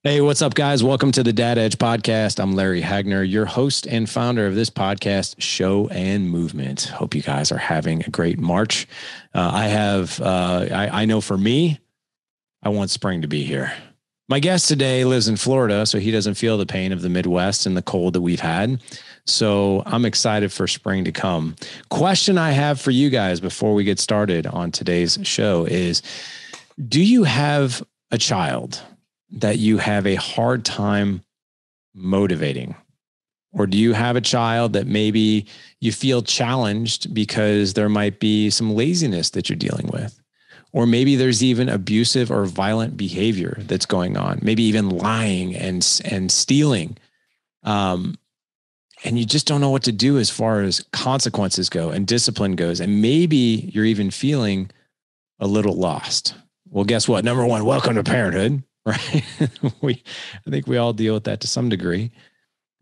Hey, what's up, guys? Welcome to the Dad Edge podcast. I'm Larry Hagner, your host and founder of this podcast, Show and Movement. Hope you guys are having a great March. I know for me, I want spring to be here. My guest today lives in Florida, so he doesn't feel the pain of the Midwest and the cold that we've had. So I'm excited for spring to come. Question I have for you guys before we get started on today's show is, do you have a child that you have a hard time motivating? Or do you have a child that maybe you feel challenged because there might be some laziness that you're dealing with? Or maybe there's even abusive or violent behavior that's going on, maybe even lying and stealing. And you just don't know what to do as far as consequences go and discipline goes. And maybe you're even feeling a little lost. Well, guess what? Number one, welcome to parenthood. Right. I think we all deal with that to some degree,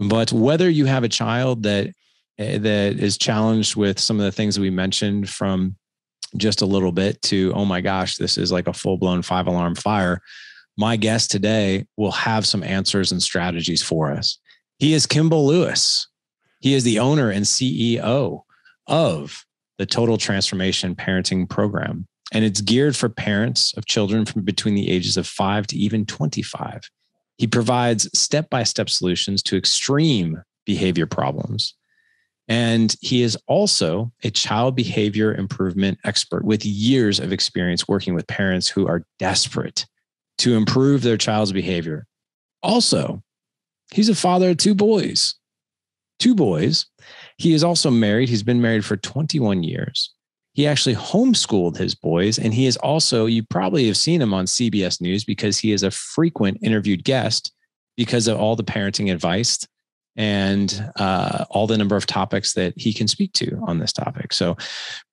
but whether you have a child that is challenged with some of the things that we mentioned from just a little bit to, oh my gosh, this is like a full blown 5-alarm fire. My guest today will have some answers and strategies for us. He is Kimball Lewis. He is the owner and CEO of the Total Transformation Parenting Program. And it's geared for parents of children from between the ages of 5 to even 25. He provides step-by-step solutions to extreme behavior problems. And he is also a child behavior improvement expert with years of experience working with parents who are desperate to improve their child's behavior. Also, he's a father of two boys. He is also married. He's been married for 21 years. He actually homeschooled his boys, and he is also, you probably have seen him on CBS News because he is a frequent interviewed guest because of all the parenting advice and all the number of topics that he can speak to on this topic. So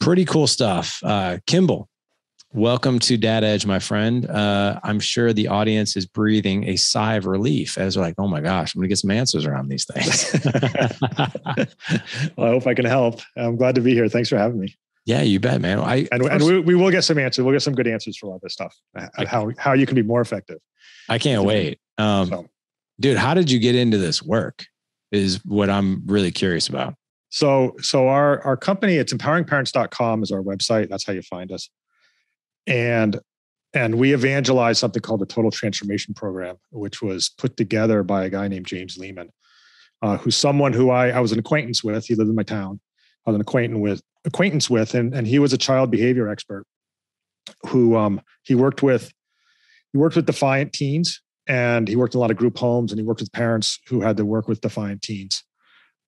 pretty cool stuff. Kimball, welcome to Dad Edge, my friend. I'm sure the audience is breathing a sigh of relief as they're like, oh my gosh, I'm going to get some answers around these things. Well, I hope I can help. I'm glad to be here. Thanks for having me. Yeah, you bet, man. We will get some answers. We'll get some good answers for all this stuff. How you can be more effective. I can't wait. Dude, how did you get into this work is what I'm really curious about. So our company, it's empoweringparents.com is our website. That's how you find us. And we evangelize something called the Total Transformation Program, which was put together by a guy named James Lehman, who's someone who I was an acquaintance with. He lived in my town. I was an acquaintance with, and he was a child behavior expert who he worked with defiant teens, and he worked in a lot of group homes, and he worked with parents who had to work with defiant teens.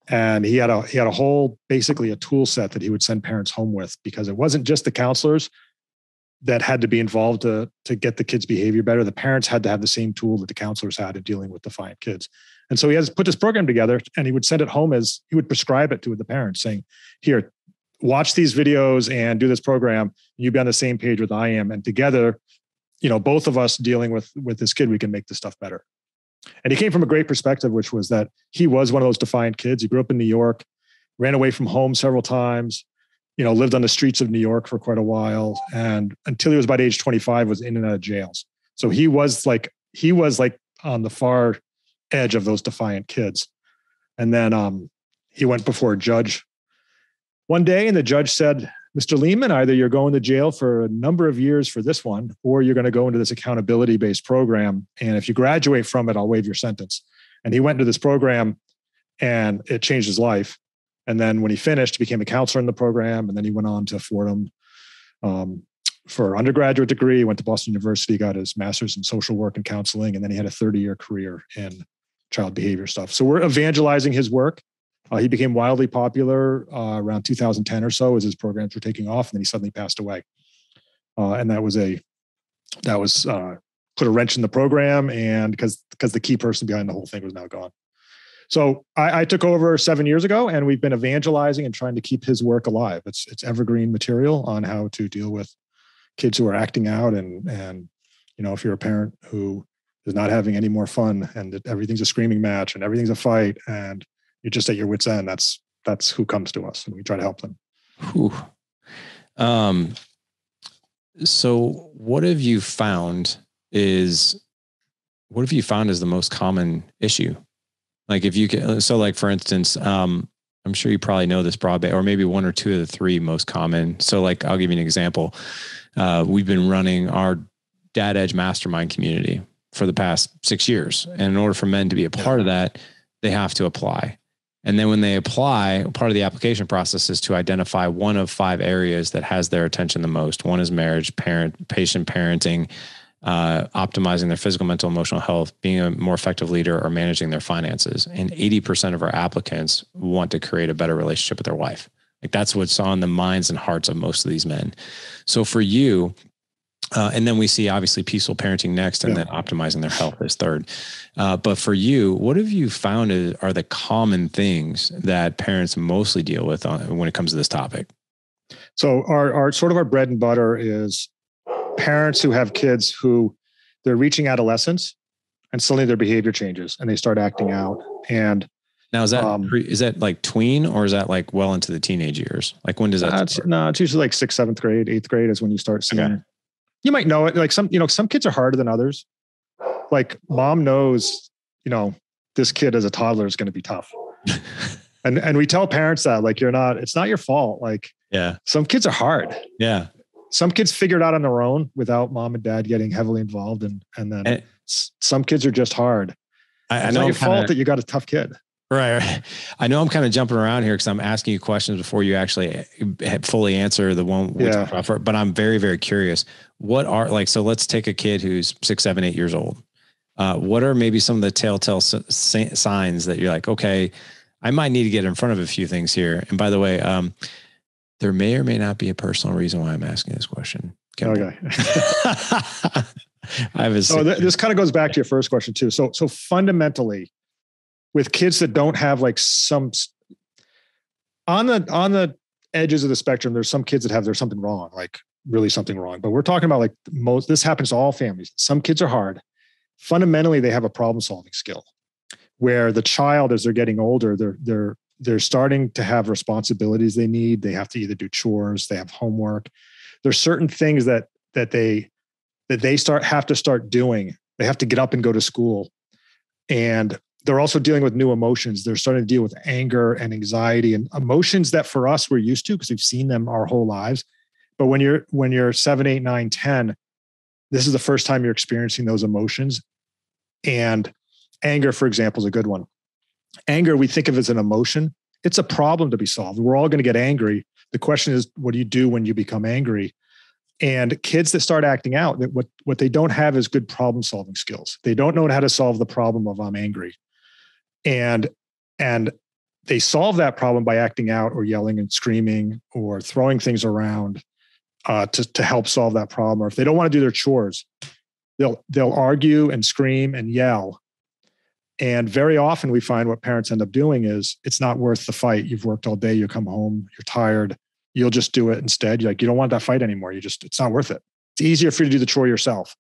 And he had a whole, basically a tool set that he would send parents home with, because it wasn't just the counselors that had to be involved to get the kids' behavior better. The parents had to have the same tool that the counselors had in dealing with defiant kids. And so he has put this program together, and he would send it home as he would prescribe it to the parents, saying, here, watch these videos and do this program. You'll be on the same page with I am. And together, both of us dealing with this kid, we can make this stuff better. And he came from a great perspective, which was that he was one of those defiant kids. He grew up in New York, ran away from home several times, lived on the streets of New York for quite a while. And until he was about age 25, was in and out of jails. So he was like on the far edge of those defiant kids. And then he went before a judge one day, and the judge said, Mr. Lehman, either you're going to jail for a number of years for this one, or you're going to go into this accountability-based program. And if you graduate from it, I'll waive your sentence. And he went into this program, and it changed his life. And then when he finished, he became a counselor in the program. And then he went on to Fordham for undergraduate degree, went to Boston University, got his master's in social work and counseling. And then he had a 30-year career in child behavior stuff. So we're evangelizing his work. He became wildly popular around 2010 or so as his programs were taking off, and then he suddenly passed away. And that was put a wrench in the program, and because the key person behind the whole thing was now gone. So I took over 7 years ago, and we've been evangelizing and trying to keep his work alive. It's evergreen material on how to deal with kids who are acting out, and if you're a parent who is not having any more fun, and everything's a screaming match, and everything's a fight, and you're just at your wit's end, that's who comes to us, and we try to help them. Whew. So what have you found is what have you found is the most common issue? Like if you can, so like for instance, I'm sure you probably know this broadband, or maybe one or two of the three most common. So like, I'll give you an example. We've been running our Dad Edge Mastermind community for the past 6 years. And in order for men to be a part of that, they have to apply. And then when they apply, part of the application process is to identify one of 5 areas that has their attention the most. One is marriage, patient parenting, optimizing their physical, mental, emotional health, being a more effective leader, or managing their finances. And 80% of our applicants want to create a better relationship with their wife. Like that's what's on the minds and hearts of most of these men. So for you, and then we see obviously peaceful parenting next, and then optimizing their health is third. But for you, what have you found are the common things that parents mostly deal with when it comes to this topic? So our sort of our bread and butter is parents who have kids who they're reaching adolescence and suddenly their behavior changes and they start acting out. And now is that like tween, or is that like well into the teenage years? Like when does that start? No, it's usually like 6th, 7th grade, 8th grade is when you start seeing, you might know it. Like some kids are harder than others. Like mom knows, this kid as a toddler is going to be tough. and we tell parents that like, it's not your fault. Like, some kids are hard. Yeah. Some kids figure it out on their own without mom and dad getting heavily involved. And then some kids are just hard. I know it's not your fault that you got a tough kid. Right. I know I'm kind of jumping around here because I'm asking you questions before you actually fully answer the one we talked about first, but I'm very, very curious. So let's take a kid who's 6, 7, 8 years old. What are maybe some of the telltale signs that you're like, okay, I might need to get in front of a few things here. And by the way, there may or may not be a personal reason why I'm asking this question. Okay. This kind of goes back to your first question too. So fundamentally, with kids that don't have like some on the edges of the spectrum, there's some kids that there's something wrong, like really something wrong. But we're talking about like this happens to all families. Some kids are hard. Fundamentally, they have a problem solving skill where the child, as they're getting older, they're starting to have responsibilities they need. They have to either do chores, they have homework. There's certain things that they have to start doing. They have to get up and go to school. And they're also dealing with new emotions. They're starting to deal with anger and anxiety and emotions that for us we're used to because we've seen them our whole lives. But when you're 7, 8, 9, 10, this is the first time you're experiencing those emotions. And anger, for example, is a good one. Anger, we think of as an emotion. It's a problem to be solved. We're all going to get angry. The question is, what do you do when you become angry? And kids that start acting out, what they don't have is good problem solving skills. They don't know how to solve the problem of I'm angry. And they solve that problem by acting out or yelling and screaming or throwing things around to help solve that problem. Or if they don't want to do their chores, they'll argue and scream and yell. And very often we find what parents end up doing is it's not worth the fight. You've worked all day, you come home, you're tired. You'll just do it instead. You don't want that fight anymore. It's not worth it. It's easier for you to do the chore yourself.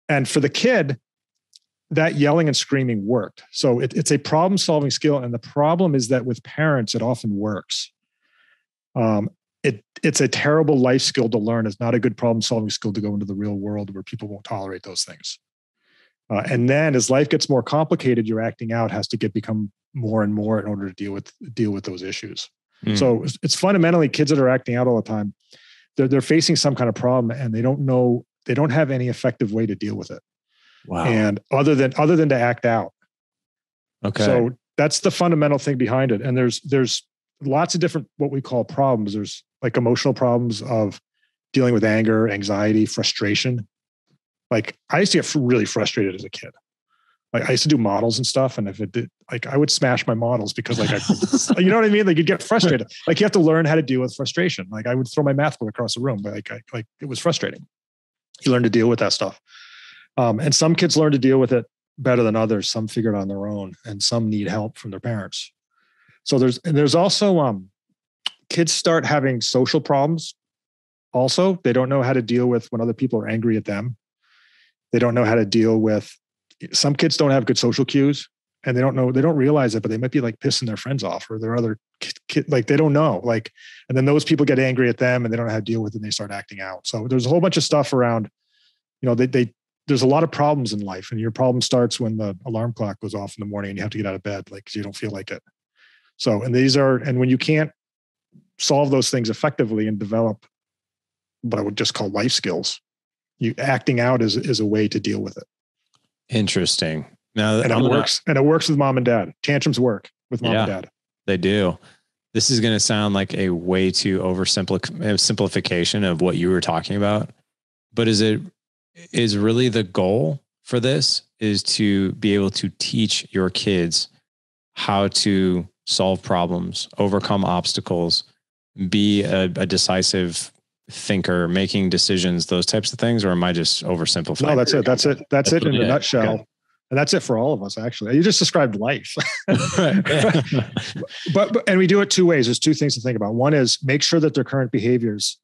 And for the kid, that yelling and screaming worked. So it's a problem solving skill. And the problem is that with parents, it often works. It's a terrible life skill to learn. It's not a good problem solving skill to go into the real world where people won't tolerate those things. And then as life gets more complicated, your acting out has to become more and more in order to deal with those issues. Mm. So it's fundamentally kids that are acting out all the time. They're facing some kind of problem and they don't have any effective way to deal with it. Wow. And other than to act out. Okay. So that's the fundamental thing behind it. And there's lots of different, what we call problems. There's like emotional problems of dealing with anger, anxiety, frustration. Like I used to get really frustrated as a kid. Like I used to do models and stuff. And if it did, like I would smash my models because you know what I mean? Like you'd get frustrated. Like you have to learn how to deal with frustration. Like I would throw my math book across the room, but like it was frustrating. You learn to deal with that stuff. And some kids learn to deal with it better than others. Some figure it on their own and some need help from their parents. So there's also kids start having social problems. Also, they don't know how to deal with when other people are angry at them. They don't know how to deal with, some kids don't have good social cues and they don't realize it, but they might be like pissing their friends off or their other kid, like they don't know, like, and then those people get angry at them and they don't know how to deal with it and they start acting out. So there's a whole bunch of stuff around, they there's a lot of problems in life, and your problem starts when the alarm clock goes off in the morning and you have to get out of bed, like, 'cause you don't feel like it. So, and when you can't solve those things effectively and develop what I would just call life skills, acting out is a way to deal with it. Interesting. Now, and it works with mom and dad. Tantrums work with mom and dad. They do. This is going to sound like a way too simplification of what you were talking about, but is really the goal for this is to be able to teach your kids how to solve problems, overcome obstacles, be a decisive thinker, making decisions, those types of things? Or am I just oversimplifying? No, that's it. That's it in a nutshell. Okay. And that's it for all of us, actually. You just described life. but we do it two ways. There's two things to think about. One is make sure that their current behaviors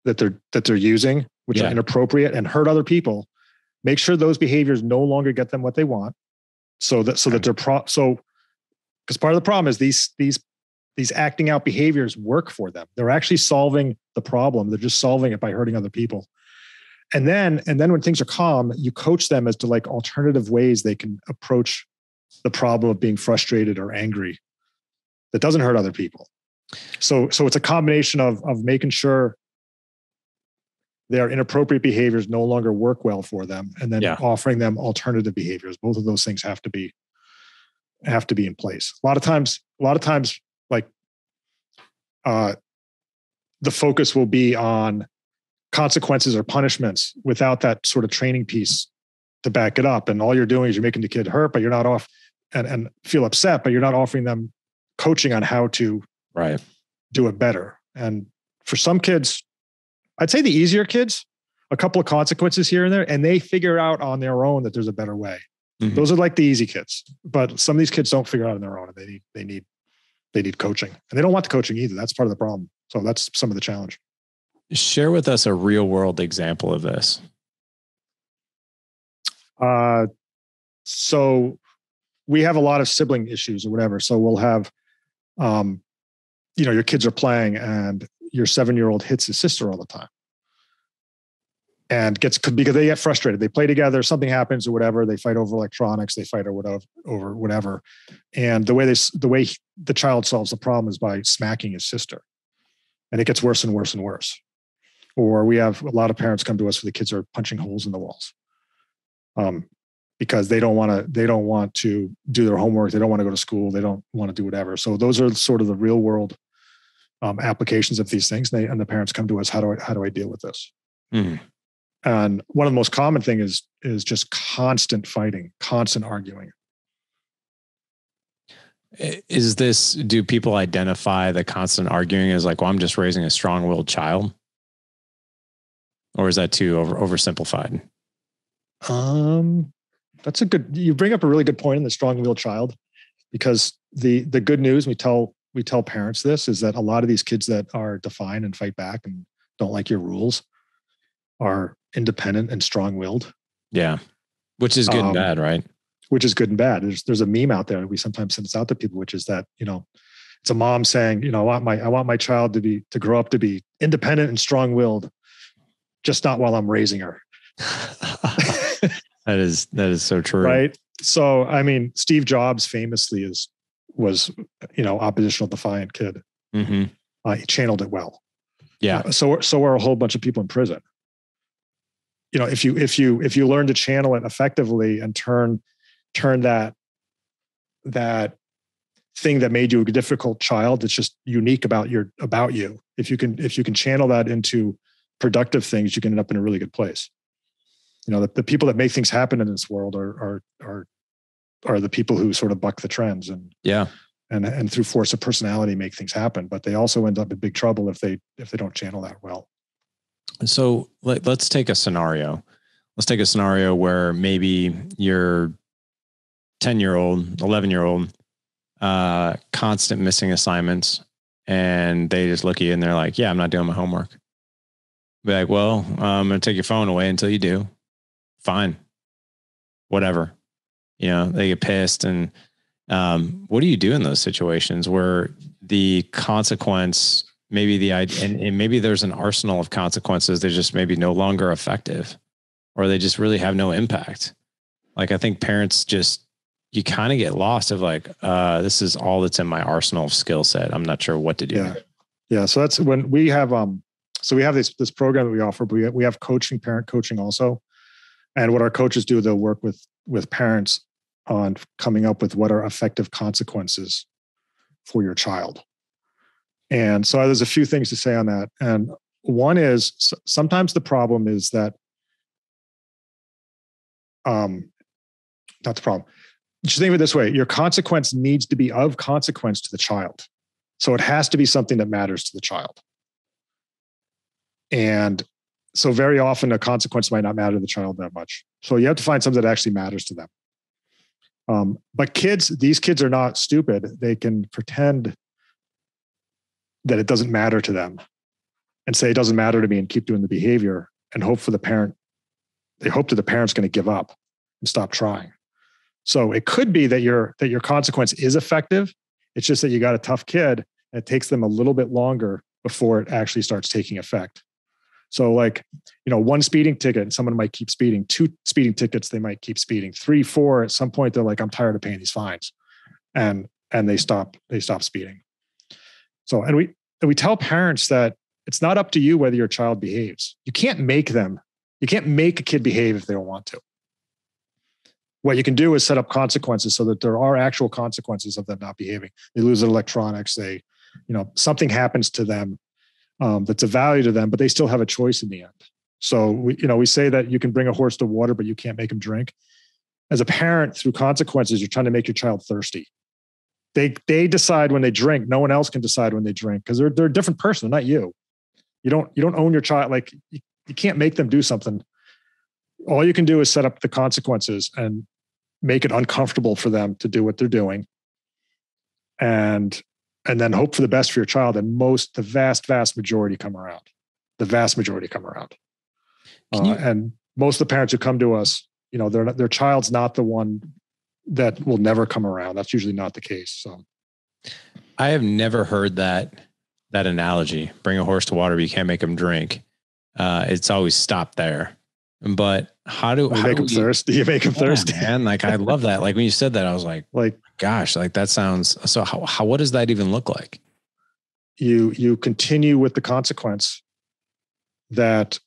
that they're using, which are inappropriate and hurt other people, make sure those behaviors no longer get them what they want. So that they're because part of the problem is these acting out behaviors work for them. They're actually solving the problem. They're just solving it by hurting other people. And then when things are calm, you coach them as to like alternative ways they can approach the problem of being frustrated or angry that doesn't hurt other people. So it's a combination of making sure their inappropriate behaviors no longer work well for them, and then offering them alternative behaviors. Both of those things have to be in place. A lot of times, like the focus will be on consequences or punishments without that sort of training piece to back it up. And all you're doing is you're making the kid hurt, but you're not off and feel upset, but you're not offering them coaching on how to do it better. And for some kids, I'd say the easier kids, a couple of consequences here and there, and they figure out on their own that there's a better way. Mm-hmm. Those are like the easy kids, but some of these kids don't figure out on their own, and they need coaching, and they don't want the coaching either. That's part of the problem. So that's some of the challenge. Share with us a real world example of this. So we have a lot of sibling issues or whatever. So we'll have, your kids are playing and your 7-year-old hits his sister all the time and because they get frustrated. They play together, something happens or whatever. They fight over electronics, they fight over whatever. And the way the child solves the problem is by smacking his sister, and it gets worse and worse and worse. Or we have a lot of parents come to us where the kids are punching holes in the walls, because they don't want to do their homework. They don't want to go to school. They don't want to do whatever. So those are sort of the real world applications of these things. And the parents come to us, how do I deal with this? Mm. And one of the most common thing is just constant fighting, constant arguing. Do people identify the constant arguing as like, well, I'm just raising a strong-willed child? Or is that too oversimplified? You bring up a really good point in the strong-willed child, because the good news, we tell parents this, is that a lot of these kids that are defiant and fight back and don't like your rules are independent and strong-willed. Yeah. Which is good and bad, right? Which is good and bad. There's a meme out there. We sometimes send this out to people, which is that, it's a mom saying, I want my child to grow up to be independent and strong-willed, just not while I'm raising her. That is so true. Right. So, I mean, Steve Jobs famously was oppositional defiant kid. Mm-hmm. He channeled it well. Yeah. So are a whole bunch of people in prison. If you learn to channel it effectively and turn that thing that made you a difficult child that's just unique about you, if you can channel that into productive things, you can end up in a really good place. The people that make things happen in this world are the people who sort of buck the trends and through force of personality make things happen. But they also end up in big trouble if they don't channel that well. So let's take a scenario. Let's take a scenario where maybe your 10-year-old, 11-year-old, constant missing assignments, and they just look at you and they're like, yeah, I'm not doing my homework. Be like, well, I'm going to take your phone away until you do. Fine. Whatever. They get pissed. And what do you do in those situations where the consequence, maybe and maybe there's an arsenal of consequences, they're just maybe no longer effective? or they just really have no impact. Like, I think parents you kind of get lost of like, this is all that's in my arsenal of skill set. I'm not sure what to do. Yeah. Yeah. So that's when we have, so we have this program that we offer, but we have coaching, parent coaching also. And what our coaches do, they'll work with parents on coming up with what are effective consequences for your child. And so there's a few things to say on that. And one is sometimes the problem is that, not the problem. Just think of it this way. Your consequence needs to be of consequence to the child. So it has to be something that matters to the child. And so very often a consequence might not matter to the child that much. So you have to find something that actually matters to them. But these kids are not stupid. They can pretend that it doesn't matter to them and say it doesn't matter to me and keep doing the behavior and hope for the parent. They hope that the parent's going to give up and stop trying. So it could be that your consequence is effective. It's just that you got a tough kid and it takes them a little bit longer before it actually starts taking effect. So like, one speeding ticket and someone might keep speeding, 2 speeding tickets, they might keep speeding, 3, 4, at some point, they're like, I'm tired of paying these fines. And they stop speeding. So, and we tell parents that it's not up to you whether your child behaves. You can't make a kid behave if they don't want to. What you can do is set up consequences so that there are actual consequences of them not behaving. They lose their electronics. Something happens to them that's of value to them, but they still have a choice in the end. So we say that you can bring a horse to water, but you can't make him drink. As a parent, through consequences, you're trying to make your child thirsty. They decide when they drink. No one else can decide when they drink because they're a different person, not you. You don't own your child. Like you can't make them do something. All you can do is set up the consequences and make it uncomfortable for them to do what they're doing. And then hope for the best for your child. And the vast majority come around. The vast majority come around. And most of the parents who come to us, their child's not the one that will never come around. That's usually not the case. So I have never heard that analogy. Bring a horse to water, but you can't make him drink. It's always stopped there. But how do you make them thirsty? You make them thirsty, man. Like I love that. Like when you said that, I was like, gosh, like that sounds. So how what does that even look like? You continue with the consequence that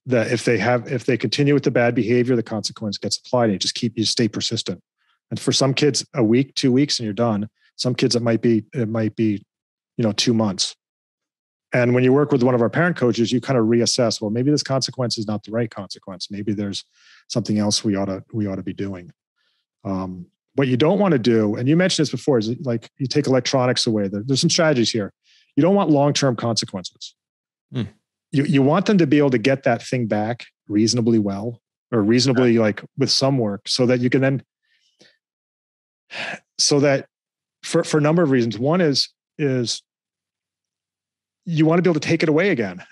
if they continue with the bad behavior, the consequence gets applied, and you stay persistent. And for some kids, a week, 2 weeks, and you're done. Some kids, it might be 2 months. And when you work with one of our parent coaches, you kind of reassess, well, maybe this consequence is not the right consequence. Maybe there's something else we ought to be doing. What you don't want to do, and you mentioned this before, is like you take electronics away. There's some strategies here. You don't want long-term consequences. You want them to be able to get that thing back reasonably well, or reasonably like with some work, so that you can then, so that for a number of reasons. One is you want to be able to take it away again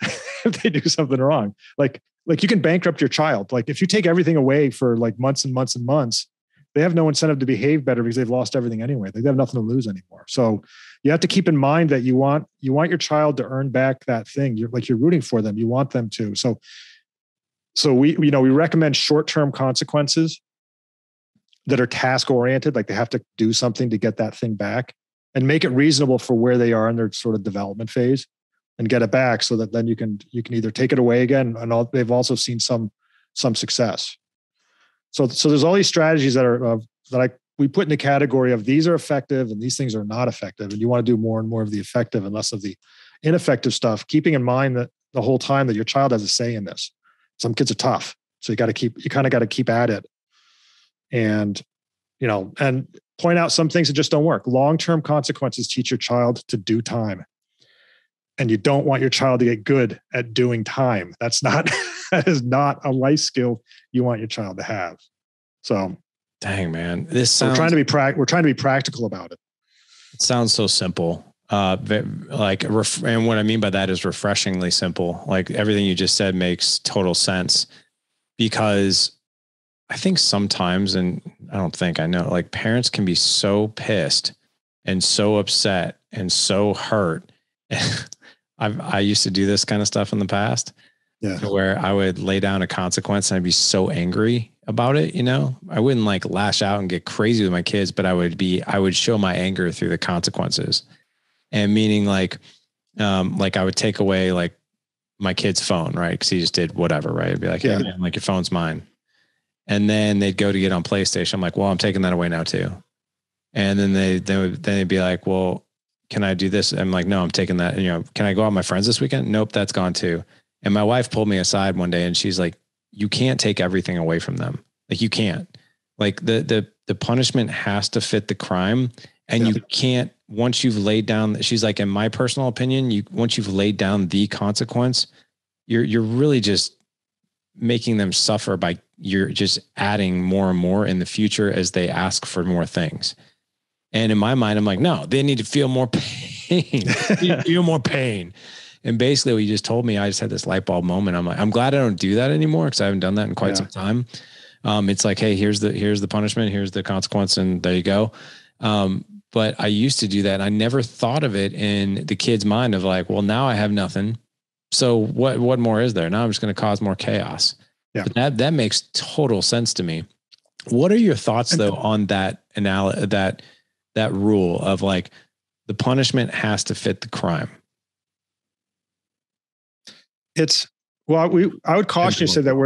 if they do something wrong. Like you can bankrupt your child. Like if you take everything away for like months and months and months, they have no incentive to behave better because they've lost everything anyway. They have nothing to lose anymore. So you have to keep in mind that you want your child to earn back that thing. You're rooting for them. You want them to. So we recommend short-term consequences that are task-oriented, like they have to do something to get that thing back, and make it reasonable for where they are in their sort of development phase, and get it back so that then you can either take it away again, and they've also seen some success. So there's all these strategies that we put in the category of these are effective and these things are not effective, and you want to do more and more of the effective and less of the ineffective stuff, keeping in mind that the whole time that your child has a say in this. Some kids are tough, so you kind of got to keep at it, and point out some things that just don't work. Long-term consequences teach your child to do time. And you don't want your child to get good at doing time. That is not a life skill you want your child to have. So, dang, man, we're trying to be practical about it. It sounds so simple. And what I mean by that is refreshingly simple. Like everything you just said makes total sense, because I think sometimes, and I know, like parents can be so pissed and so upset and so hurt. I used to do this kind of stuff in the past. Yeah. where I would lay down a consequence and I'd be so angry about it. I wouldn't like lash out and get crazy with my kids, but I would show my anger through the consequences. And meaning like I would take away like my kid's phone, right? Cause he just did whatever, right? I'd be like, hey man, like your phone's mine. And then they'd go to get on PlayStation. I'm like, well, I'm taking that away now too. And then they'd be like, well, can I do this? I'm like, no, I'm taking that. Can I go out with my friends this weekend? Nope, that's gone too. And my wife pulled me aside one day and she's like, you can't take everything away from them. Like you can't. Like the punishment has to fit the crime. And you can't, once you've laid down, she's like, in my personal opinion, once you've laid down the consequence, you're really just making them suffer by you're just adding more and more in the future as they ask for more things. And in my mind, I'm like, no, they need to feel more pain, feel more pain. And basically what you just told me, I just had this light bulb moment. I'm like, I'm glad I don't do that anymore because I haven't done that in quite some time. It's like, hey, here's the punishment, here's the consequence, and there you go. But I used to do that. And I never thought of it in the kid's mind of like, well, now I have nothing. So what more is there? Now I'm just going to cause more chaos. Yeah. But that makes total sense to me. What are your thoughts though on that rule of like the punishment has to fit the crime? I would caution you, say that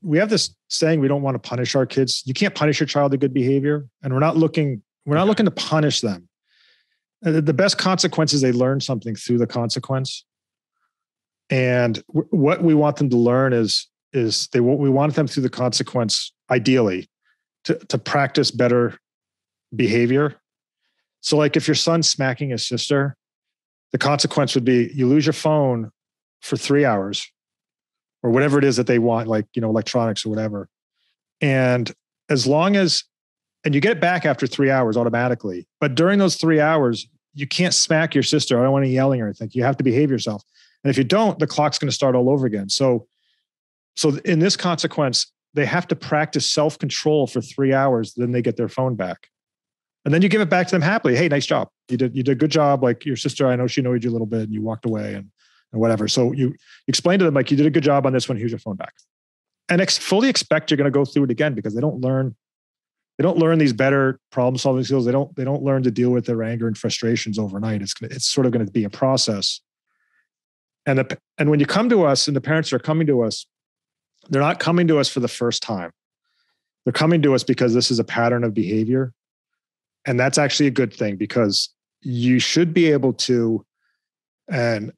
we have this saying, we don't want to punish our kids. You can't punish your child to good behavior. And we're not looking to punish them. The best consequence is they learn something through the consequence. And what we want them to learn is we want them through the consequence, ideally, to practice better behavior. So like if your son's smacking his sister, the consequence would be you lose your phone for 3 hours or whatever it is that they want, like, electronics or whatever. And and you get it back after 3 hours automatically. But during those 3 hours, you can't smack your sister. I don't want any yelling or anything. You have to behave yourself. And if you don't, the clock's going to start all over again. So in this consequence, they have to practice self-control for 3 hours. Then they get their phone back. And then you give it back to them happily. Hey, nice job. You did a good job. Like your sister, I know she annoyed you a little bit and you walked away and whatever. So you explain to them, like, you did a good job on this one. Here's your phone back. And fully expect you're going to go through it again, because they don't learn these better problem solving skills. They don't learn to deal with their anger and frustrations overnight. It's sort of going to be a process. And when you come to us and the parents are coming to us, they're not coming to us for the first time. They're coming to us because this is a pattern of behavior. And that's actually a good thing, because you should be able to, and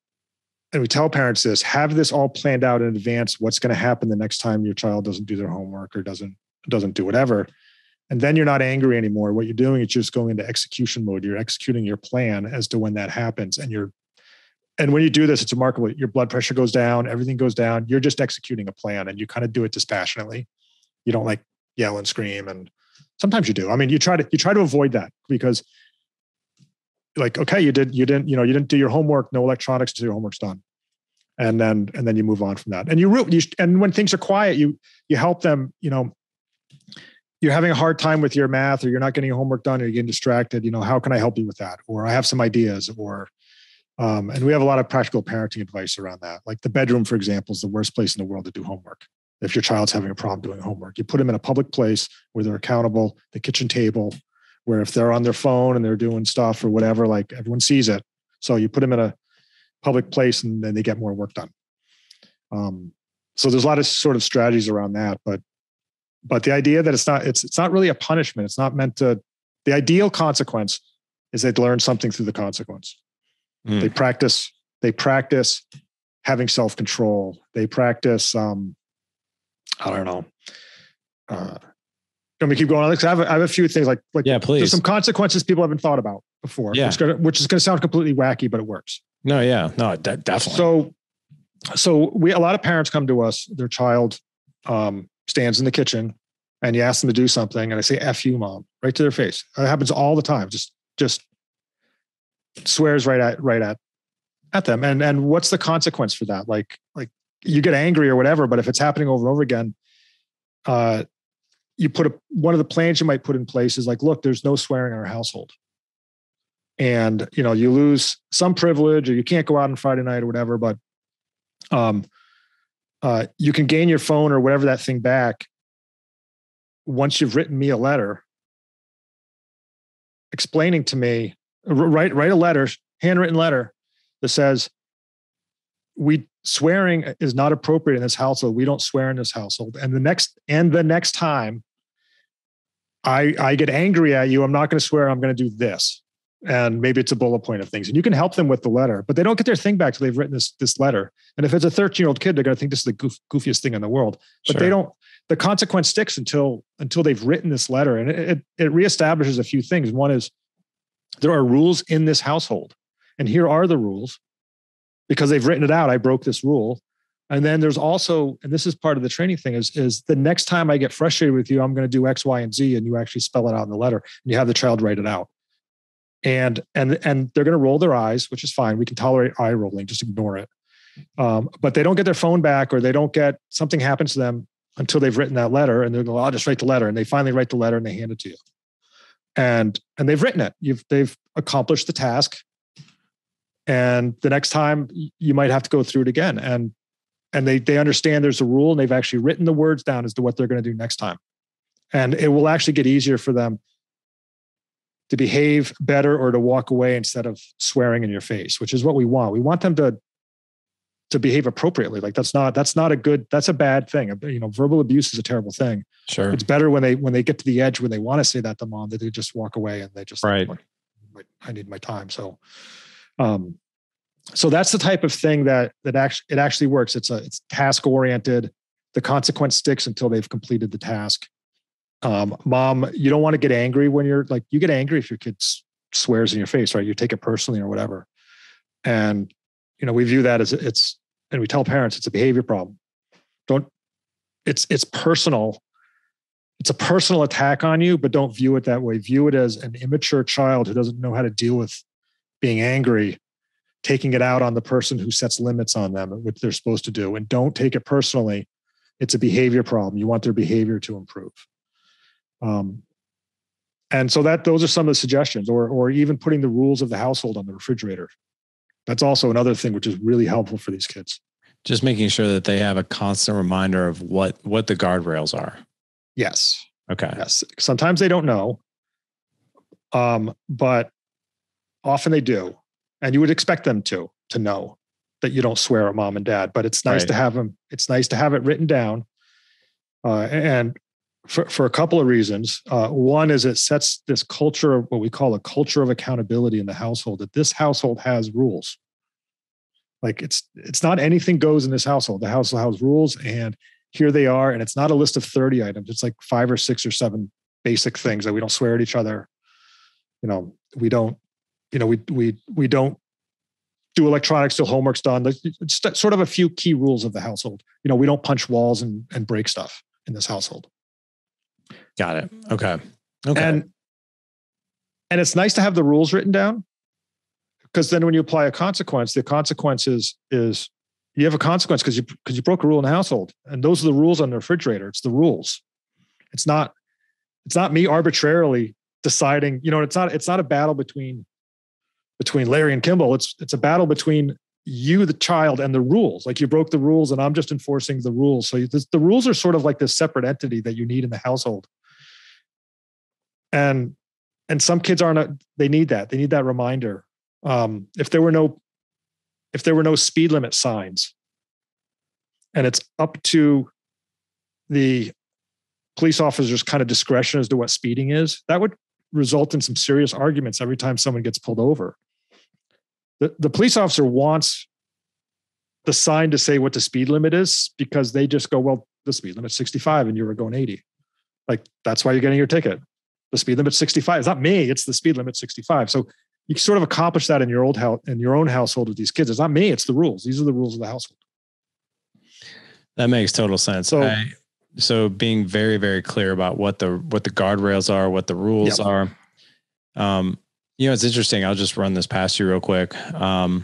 we tell parents this, have this all planned out in advance, what's going to happen the next time your child doesn't do their homework or doesn't do whatever. And then you're not angry anymore. What you're doing is just going into execution mode. You're executing your plan as to when that happens. And when you do this, it's remarkable. Your blood pressure goes down, everything goes down. You're just executing a plan, and you kind of do it dispassionately. You don't like yell and scream, and sometimes you do. I mean, you try to avoid that, because like, okay, you didn't do your homework, no electronics until your homework's done. And then you move on from that. And and when things are quiet, you help them, you're having a hard time with your math, or you're not getting your homework done, or you're getting distracted. How can I help you with that? Or I have some ideas, and we have a lot of practical parenting advice around that. Like the bedroom, for example, is the worst place in the world to do homework. If your child's having a problem doing homework, you put them in a public place where they're accountable, the kitchen table, where if they're on their phone and they're doing stuff or whatever, like everyone sees it. So you put them in a public place and then they get more work done. So there's a lot of sort of strategies around that, but the idea that it's not really a punishment. It's not meant to, the ideal consequence is they'd learn something through the consequence. They practice having self-control. They practice, I don't know. Can we keep going on this? I have a few things like yeah, please. There's some consequences people haven't thought about before. Yeah. Which is going to sound completely wacky, but it works. No, yeah, no, definitely. So a lot of parents come to us, their child stands in the kitchen and you ask them to do something and I say, F you, mom, right to their face. It happens all the time. Just swears right at them. And what's the consequence for that? Like you get angry or whatever, but if it's happening over and over again, you one of the plans you might put in place is like, look, there's no swearing in our household. And, you lose some privilege, or you can't go out on Friday night or whatever, but You can gain your phone or whatever that thing back once you've written me a letter explaining to me, write a letter, handwritten letter that says, swearing is not appropriate in this household. We don't swear in this household. And the next time I get angry at you, I'm not going to swear. I'm going to do this. And maybe it's a bullet point of things. And you can help them with the letter, but they don't get their thing back till they've written this letter. And if it's a 13-year-old kid, they're going to think this is the goofiest thing in the world. But Sure. they don't. The consequence sticks until they've written this letter, and it reestablishes a few things. One is there are rules in this household, and here are the rules. Because they've written it out, I broke this rule. And then there's also, and this is part of the training thing, is the next time I get frustrated with you, I'm going to do X, Y, and Z, and you actually spell it out in the letter, and you have the child write it out. And they're going to roll their eyes, which is fine. We can tolerate eye rolling, just ignore it. But they don't get their phone back, or they don't get, something happens to them until they've written that letter, and they're going, I'll just write the letter. And they finally write the letter and they hand it to you. And they've written it. They've accomplished the task. And the next time you might have to go through it again. And they understand there's a rule, and they've actually written the words down as to what they're going to do next time. And it will actually get easier for them to behave better or to walk away instead of swearing in your face, which is what we want. We want them to behave appropriately. Like that's a bad thing. Verbal abuse is a terrible thing. Sure. It's better when they get to the edge, when they want to say that to mom, that they just walk away and they just, right. I need my time. So that's the type of thing that actually works. It's task oriented. The consequence sticks until they've completed the task. Mom, you don't want to get angry when you get angry if your kid swears in your face, right? You take it personally or whatever. And, we view that as and we tell parents it's a behavior problem. It's personal. It's a personal attack on you, but don't view it that way. View it as an immature child who doesn't know how to deal with being angry, taking it out on the person who sets limits on them, which they're supposed to do. And don't take it personally. It's a behavior problem. You want their behavior to improve. And so those are some of the suggestions, or even putting the rules of the household on the refrigerator. That's also another thing which is really helpful for these kids. Just making sure that they have a constant reminder of what the guardrails are. Yes. Okay. Yes. Sometimes they don't know, but often they do. And you would expect them to know that you don't swear at mom and dad, but it's nice to have them. It's nice to have it written down. And for a couple of reasons. One is it sets this culture of what we call a culture of accountability in the household, that this household has rules. Like it's not anything goes in this household. The household has rules, and here they are. And it's not a list of 30 items. It's like 5 or 6 or 7 basic things that we don't swear at each other. We don't do electronics till homework's done. It's sort of a few key rules of the household. We don't punch walls and break stuff in this household. Got it. Okay. And it's nice to have the rules written down, because then when you apply a consequence, the consequence is you have a consequence because you broke a rule in the household, and those are the rules on the refrigerator. It's the rules. It's not me arbitrarily deciding. It's not a battle between Larry and Kimball. It's a battle between you, the child, and the rules. Like you broke the rules, and I'm just enforcing the rules. So the rules are sort of like this separate entity that you need in the household. And some kids they need that. They need that reminder. If there were no speed limit signs, and it's up to the police officer's kind of discretion as to what speeding is, that would result in some serious arguments every time someone gets pulled over. The police officer wants the sign to say what the speed limit is, because they just go, well, the speed limit's 65 and you were going 80. Like, that's why you're getting your ticket. The speed limit's 65. It's not me. It's the speed limit 65. So you sort of accomplish that in your own household with these kids. It's not me. It's the rules. These are the rules of the household. That makes total sense. So being very, very clear about what the guardrails are, what the rules are. It's interesting. I'll just run this past you real quick. So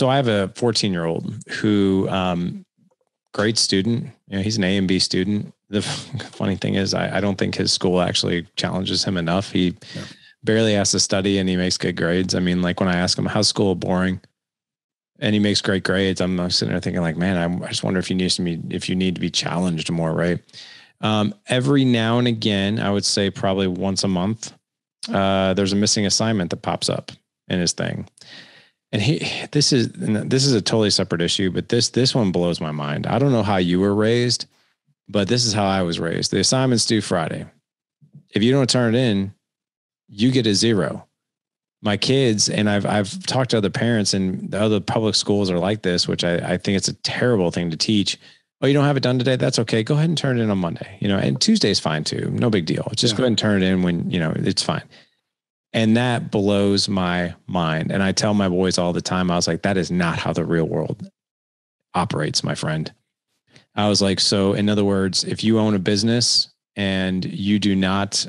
I have a 14-year-old who, great student. He's an A and B student. The funny thing is I don't think his school actually challenges him enough. He barely has to study and he makes good grades. I mean, like when I ask him, how's school? Boring. and he makes great grades. I'm sitting there thinking like, man, I just wonder if you need to be challenged more, right? Every now and again, I would say probably once a month, there's a missing assignment that pops up in his thing. And this is a totally separate issue, but this one blows my mind. I don't know how you were raised, but this is how I was raised. The assignment's due Friday. If you don't turn it in, you get a 0. My kids, and I've talked to other parents, and the other public schools are like this, which I think it's a terrible thing to teach. Oh, you don't have it done today? That's okay. Go ahead and turn it in on Monday. And Tuesday's fine too. No big deal. Just go ahead and turn it in when, it's fine. And that blows my mind. And I tell my boys all the time, I was like, that is not how the real world operates, my friend. I was like, so in other words, if you own a business and you do not,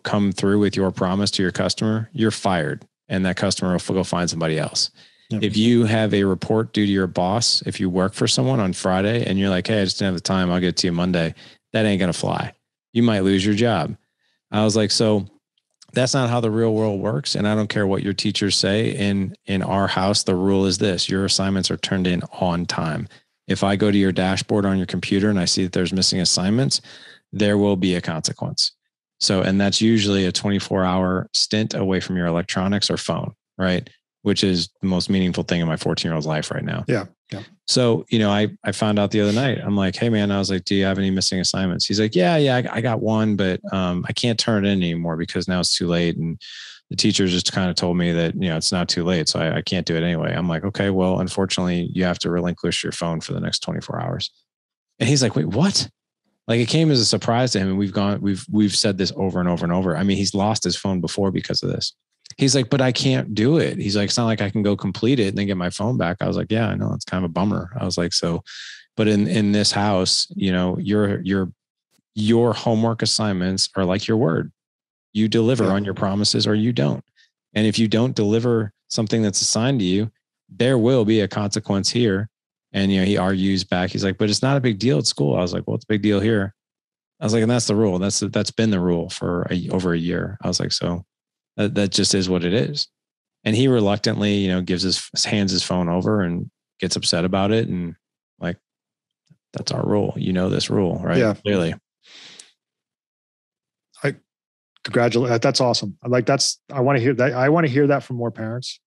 come through with your promise to your customer, you're fired, and that customer will go find somebody else. Yep. If you have a report due to your boss, if you work for someone on Friday and you're like, hey, I just didn't have the time, I'll get to you Monday, that ain't going to fly. You might lose your job. I was like, so that's not how the real world works. And I don't care what your teachers say. In our house, the rule is this: your assignments are turned in on time. If I go to your dashboard on your computer and I see that there's missing assignments, there will be a consequence. So, and that's usually a 24-hour stint away from your electronics or phone, right? Which is the most meaningful thing in my 14-year-old's life right now. Yeah. Yeah. So, I found out the other night, I'm like, hey man, I was like, do you have any missing assignments? He's like, yeah, I got one, but I can't turn it in anymore because now it's too late. And the teacher just kind of told me that, it's not too late. So I can't do it anyway. I'm like, okay, well, unfortunately you have to relinquish your phone for the next 24 hours. And he's like, wait, what? Like, it came as a surprise to him. And we've said this over and over and over. I mean, he's lost his phone before because of this. He's like, but I can't do it. He's like, it's not like I can go complete it and then get my phone back. I was like, yeah, I know, it's kind of a bummer. I was like, so, but in this house, your homework assignments are like your word. You deliver on your promises or you don't. And if you don't deliver something that's assigned to you, there will be a consequence here. And, he argues back. He's like, but it's not a big deal at school. I was like, well, it's a big deal here. I was like, and that's the rule. That's been the rule for over a year. I was like, so that just is what it is. And he reluctantly, hands his phone over and gets upset about it. And like, that's our rule. This rule, right? Yeah. Clearly. I congratulate. That's awesome. I want to hear that. I want to hear that from more parents,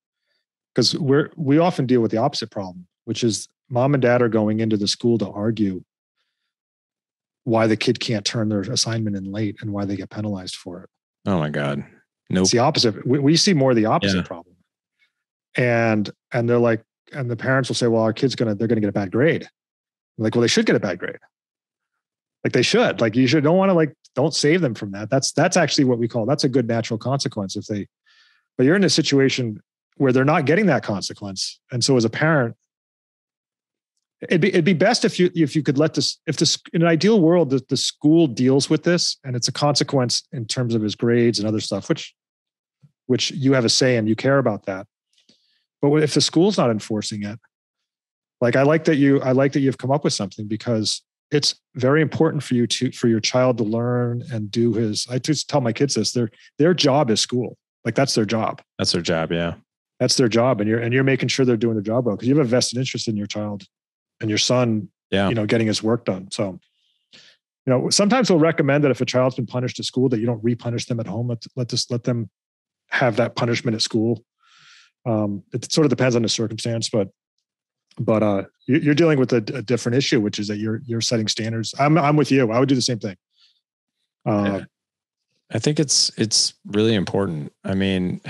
because we often deal with the opposite problem, which is mom and dad are going into the school to argue why the kid can't turn their assignment in late and why they get penalized for it. Oh my God. Nope. It's the opposite. We see more of the opposite problem. And they're like, and the parents will say, well, our kid's they're going to get a bad grade. I'm like, well, they should get a bad grade. Like they should, like you should, don't save them from that. That's actually what we call, that's a good natural consequence but you're in a situation where they're not getting that consequence. And so as a parent, it'd be best if you could let this, in an ideal world, the school deals with this and it's a consequence in terms of his grades and other stuff, which you have a say in, you care about that. But if the school's not enforcing it, like I like that you've come up with something, because it's very important for your child to learn and do I just tell my kids this, their job is school. Like that's their job. That's their job. Yeah. That's their job. And you're making sure they're doing their job well, because you have a vested interest in your child and your son, getting his work done. So, sometimes we'll recommend that if a child's been punished at school, that you don't repunish them at home. Let them have that punishment at school. It sort of depends on the circumstance, but you're dealing with a different issue, which is that you're setting standards. I'm with you. I would do the same thing. I think it's really important. I mean,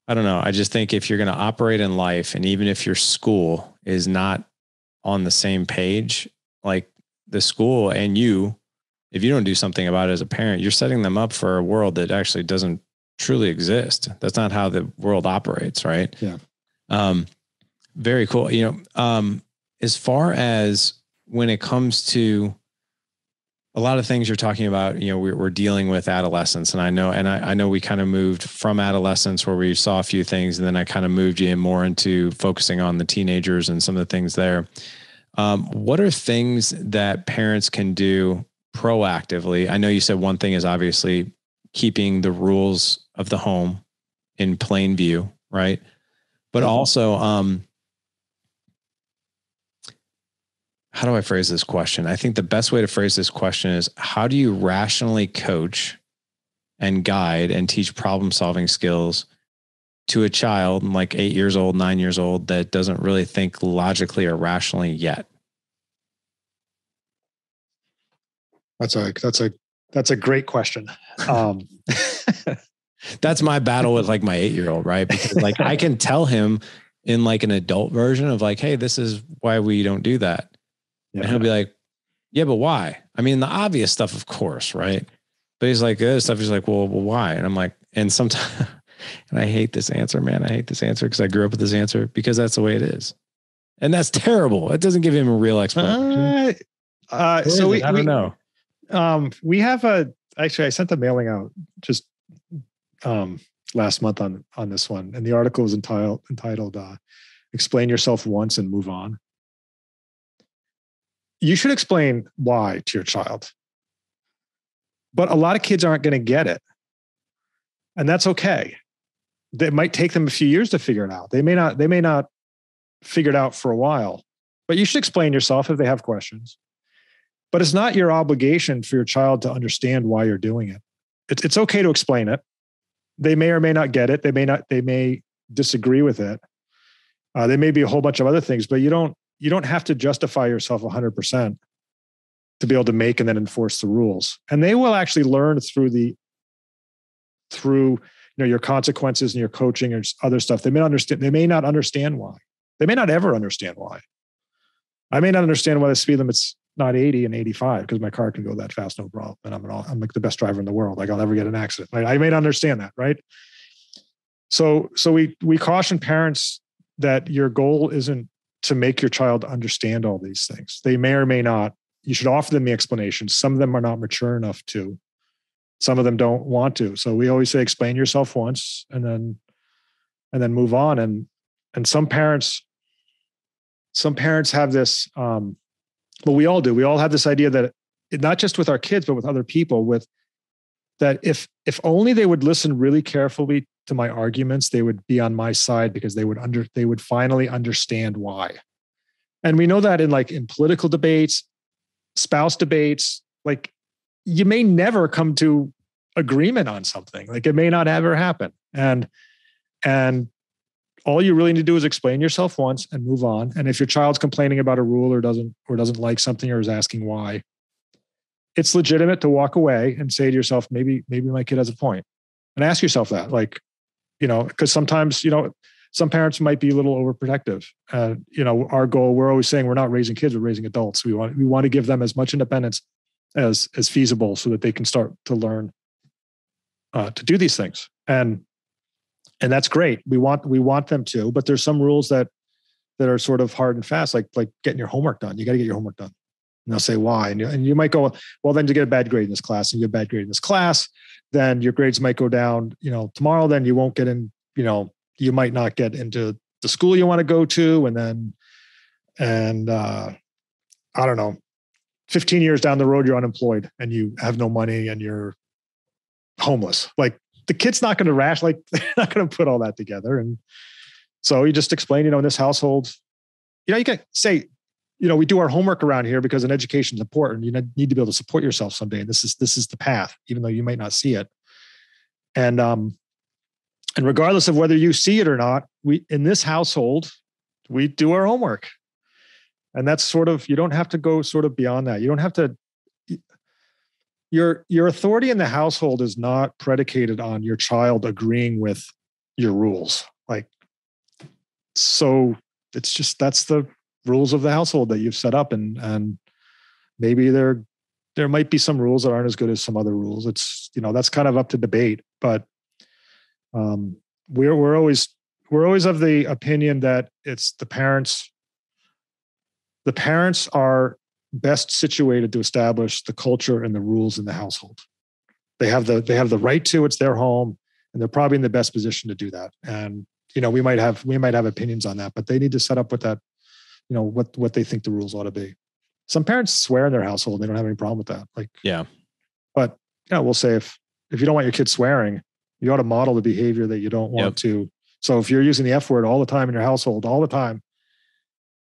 I don't know. I just think if you're going to operate in life, and even if your school is not on the same page, like the school and you, if you don't do something about it as a parent, you're setting them up for a world that actually doesn't truly exist. That's not how the world operates, right? Yeah. Very cool. As far as when it comes to a lot of things you're talking about, we're dealing with adolescence, and I know we kind of moved from adolescence where we saw a few things, and then I kind of moved you in more into focusing on the teenagers and some of the things there. What are things that parents can do proactively? I know you said one thing is obviously keeping the rules of the home in plain view, right? But also, how do I phrase this question? I think the best way to phrase this question is, how do you rationally coach and guide and teach problem solving skills to a child like 8 years old, 9 years old, that doesn't really think logically or rationally yet? That's a great question. That's my battle with like my 8-year-old, right? Because like I can tell him in like an adult version of like, hey, this is why we don't do that. Yeah. And he'll be like, yeah, but why? I mean, the obvious stuff, of course, right? But he's like, this stuff. He's like, well, why? And I'm like, and sometimes, and I hate this answer, man. I hate this answer because I grew up with this answer, because that's the way it is. And that's terrible. It doesn't give him a real explanation. I don't know. We have actually, I sent the mailing out just last month on this one. And the article was entitled Explain Yourself Once and Move On. You should explain why to your child. But a lot of kids aren't going to get it. And that's okay. It might take them a few years to figure it out. They may not figure it out for a while. But you should explain yourself if they have questions. But it's not your obligation for your child to understand why you're doing it. It's okay to explain it. They may or may not get it. They may disagree with it. There may be a whole bunch of other things, but you don't have to justify yourself 100% to be able to make and then enforce the rules. And they will actually learn through your consequences and your coaching and other stuff. They may not understand why. They may not ever understand why. I may not understand why the speed limit's not 80 and 85 because my car can go that fast, no problem. And I'm like the best driver in the world. Like I'll never get an accident. Right? I may not understand that, right? So we caution parents that your goal isn't to make your child understand all these things. They may or may not. You should offer them the explanations. Some of them are not mature enough to. Some of them don't want to. So we always say, explain yourself once and then move on. And some parents have this, well, we all do. We all have this idea that not just with our kids, but with other people, with that if only they would listen really carefully to my arguments, they would be on my side because they would finally understand why. And we know that in political debates, spouse debates, like you may never come to agreement on something. Like it may not ever happen. And all you really need to do is explain yourself once and move on. And if your child's complaining about a rule or doesn't like something or is asking why, it's legitimate to walk away and say to yourself, maybe my kid has a point. And ask yourself that, because sometimes, some parents might be a little overprotective. Our goal, we're always saying we're not raising kids, we're raising adults. We want to give them as much independence as feasible so that they can start to learn to do these things. And that's great. We want them to, but there's some rules that are sort of hard and fast, like getting your homework done. You got to get your homework done. And they'll say why. And you might go, well, then you get a bad grade in this class, and you get a bad grade in this class, then your grades might go down, tomorrow, then you won't get in, you might not get into the school you want to go to. And I don't know, 15 years down the road, you're unemployed and you have no money and you're homeless. Like the kid's not going to they're not going to put all that together. And so you just explain, in this household, you can say, we do our homework around here because an education is important. You need to be able to support yourself someday. And this is the path, even though you might not see it. And regardless of whether you see it or not, in this household, we do our homework. And that's you don't have to go sort of beyond that. You don't have to, your authority in the household is not predicated on your child agreeing with your rules. So it's just, that's the rules of the household that you've set up. And maybe there might be some rules that aren't as good as some other rules. It's, that's kind of up to debate, but we're always of the opinion that it's the parents. The parents are best situated to establish the culture and the rules in the household. They have the right to. It's their home, and they're probably in the best position to do that. And we might have opinions on that, but they need to set up with that. What they think the rules ought to be. Some parents swear in their household; they don't have any problem with that. But we'll say if you don't want your kid swearing, you ought to model the behavior that you don't want to So if you're using the F word all the time in your household, all the time,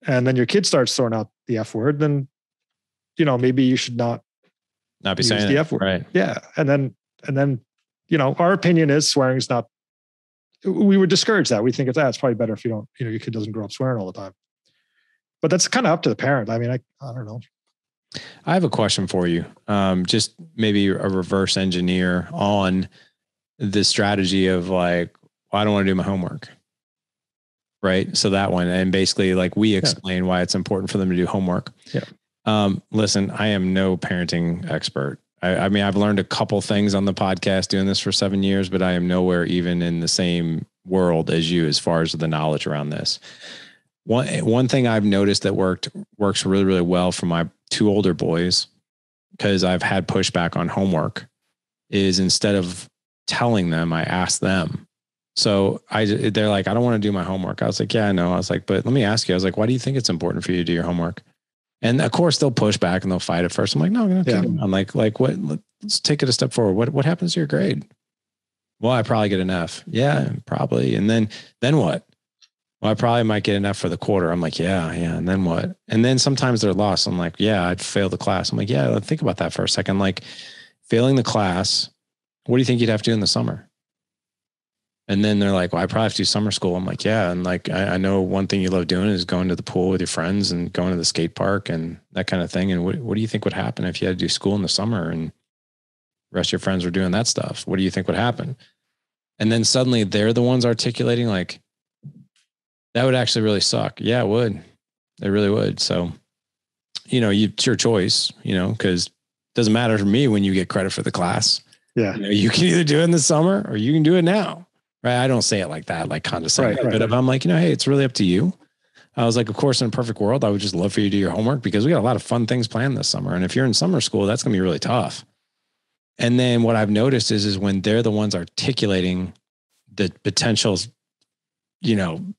and then your kid starts throwing out the F word, then, maybe you should not be use saying the it. F word. Right. Yeah. And then, our opinion is swearing is not, we would discourage that. We think it's probably better if you don't, your kid doesn't grow up swearing all the time. But that's kind of up to the parent. I mean, I don't know. I have a question for you. Just maybe a reverse engineer on the strategy of like, well, I don't want to do my homework. Right. So that one, and basically like we explain why it's important for them to do homework. Yeah. Listen, I am no parenting expert. I mean, I've learned a couple things on the podcast doing this for 7 years, but I am nowhere even in the same world as you as far as the knowledge around this. One thing I've noticed that works really, really well for my 2 older boys, because I've had pushback on homework, is instead of telling them, I ask them. So they're like, I don't want to do my homework. I was like, yeah, I know. I was like, but let me ask you. I was like, why do you think it's important for you to do your homework? And of course they'll push back and they'll fight at first. I'm like, no, okay. I'm like what, let's take it a step forward. What happens to your grade? Well, I probably get an F. Yeah, probably. And then what? Well, I probably might get an F for the quarter. I'm like, yeah. And then what? And then sometimes they're lost. I'm like, yeah, I'd fail the class. I'm like, yeah, let's think about that for a second. Like failing the class, what do you think you'd have to do in the summer? And then they're like, well, I probably have to do summer school. I'm like, yeah. And like, I know one thing you love doing is going to the pool with your friends and going to the skate park and that kind of thing. And what do you think would happen if you had to do school in the summer and the rest of your friends were doing that stuff? What do you think would happen? And then suddenly they're the ones articulating like, that would actually really suck. Yeah, it would. It really would. So, it's your choice, because it doesn't matter for me when you get credit for the class. Yeah. You can either do it in the summer or you can do it now. Right. I don't say it like that, like condescending. Right. But if I'm like, hey, it's really up to you. I was like, of course, in a perfect world, I would just love for you to do your homework because we got a lot of fun things planned this summer. And if you're in summer school, that's going to be really tough. And then what I've noticed is when they're the ones articulating the potential,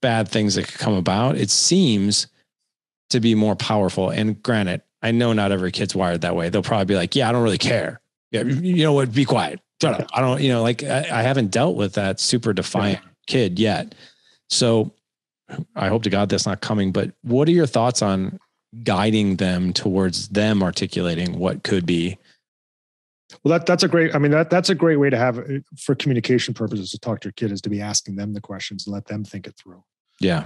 bad things that could come about, it seems to be more powerful. And granted, I know not every kid's wired that way. They'll probably be like, yeah, I don't really care. Yeah. You know what? Be quiet. Shut up. I don't, I haven't dealt with that super defiant kid yet. So I hope to God that's not coming, but what are your thoughts on guiding them towards them articulating what could be? Well, that's a great way to have for communication purposes to talk to your kid is to be asking them the questions and let them think it through. Yeah.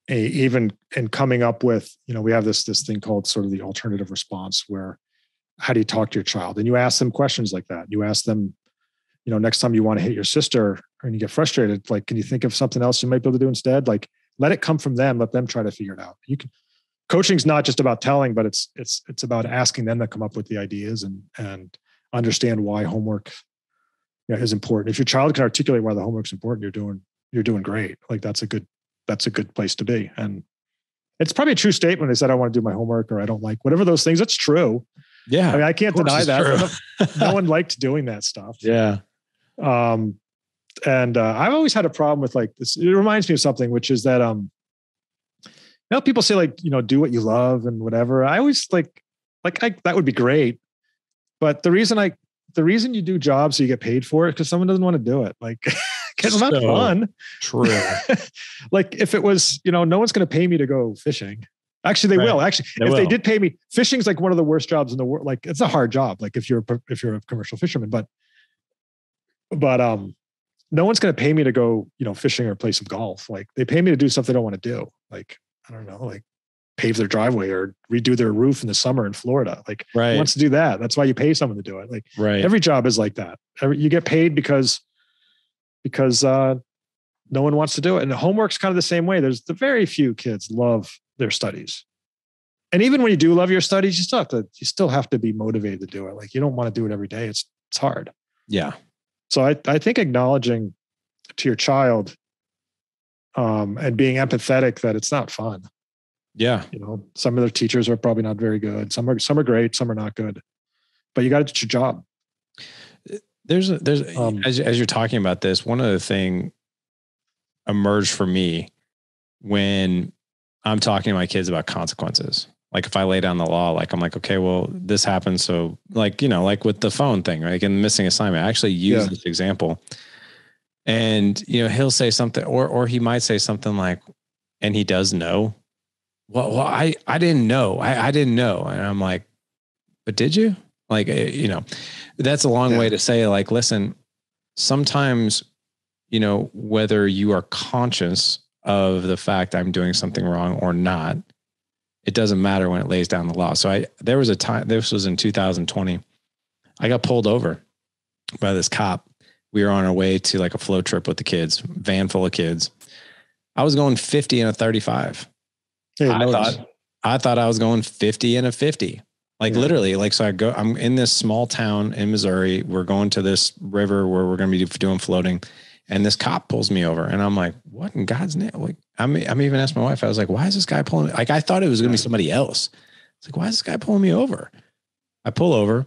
Even in coming up with, we have this thing called sort of the alternative response where how do you talk to your child? And you ask them questions like that. You ask them, next time you want to hit your sister and you get frustrated, like, can you think of something else you might be able to do instead? Like, let it come from them. Let them try to figure it out. Coaching's not just about telling, but it's about asking them to come up with the ideas and understand why homework is important. If your child can articulate why the homework's important, you're doing great. Like that's a good place to be. And it's probably a true statement. They said, I want to do my homework or I don't like whatever those things. That's true. Yeah. I mean, I can't deny that. No one liked doing that stuff. Yeah. And I've always had a problem with like this. It reminds me of something, which is that, people say like, do what you love and whatever. I always that would be great. But the reason you do jobs so you get paid for it, because someone doesn't want to do it. Like, it's not fun. True. Like if it was, no one's going to pay me to go fishing. Actually, they will. Actually, if they did pay me, fishing's like one of the worst jobs in the world. Like it's a hard job. Like if you're a commercial fisherman, but no one's going to pay me to go, fishing or play some golf. Like they pay me to do stuff they don't want to do. Like, I don't know, like pave their driveway or redo their roof in the summer in Florida. Like who wants to do that? That's why you pay someone to do it. Like every job is like that. You get paid because no one wants to do it. And the homework's kind of the same way. There's the very few kids love their studies. And even when you do love your studies, you still have to be motivated to do it. Like you don't want to do it every day. It's hard. Yeah. So I think acknowledging to your child and being empathetic that it's not fun. Yeah. Some of their teachers are probably not very good. Some are great. Some are not good, but you got to do your job. There's as you're talking about this, one other thing emerged for me when I'm talking to my kids about consequences. Like if I lay down the law, like I'm like, okay, well, this happened. So like, like with the phone thing, right? And missing assignment, I actually use this example. And, he'll say something or he might say something like, and he does know. Well, I didn't know. I didn't know. And I'm like, but did you? Like, that's a long way to say, like, listen, sometimes, whether you are conscious of the fact I'm doing something wrong or not, it doesn't matter when it lays down the law. So there was a time, this was in 2020, I got pulled over by this cop. We were on our way to like a float trip with the kids, van full of kids. I was going 50 and a 35. Hey, I thought I was going 50 and a 50. Like literally, like, so I'm in this small town in Missouri. We're going to this river where we're going to be doing floating. And this cop pulls me over and I'm like, what in God's name? Like, I'm even asked my wife, I was like, why is this guy pulling me? Like, I thought it was going to be somebody else. It's like, why is this guy pulling me over? I pull over,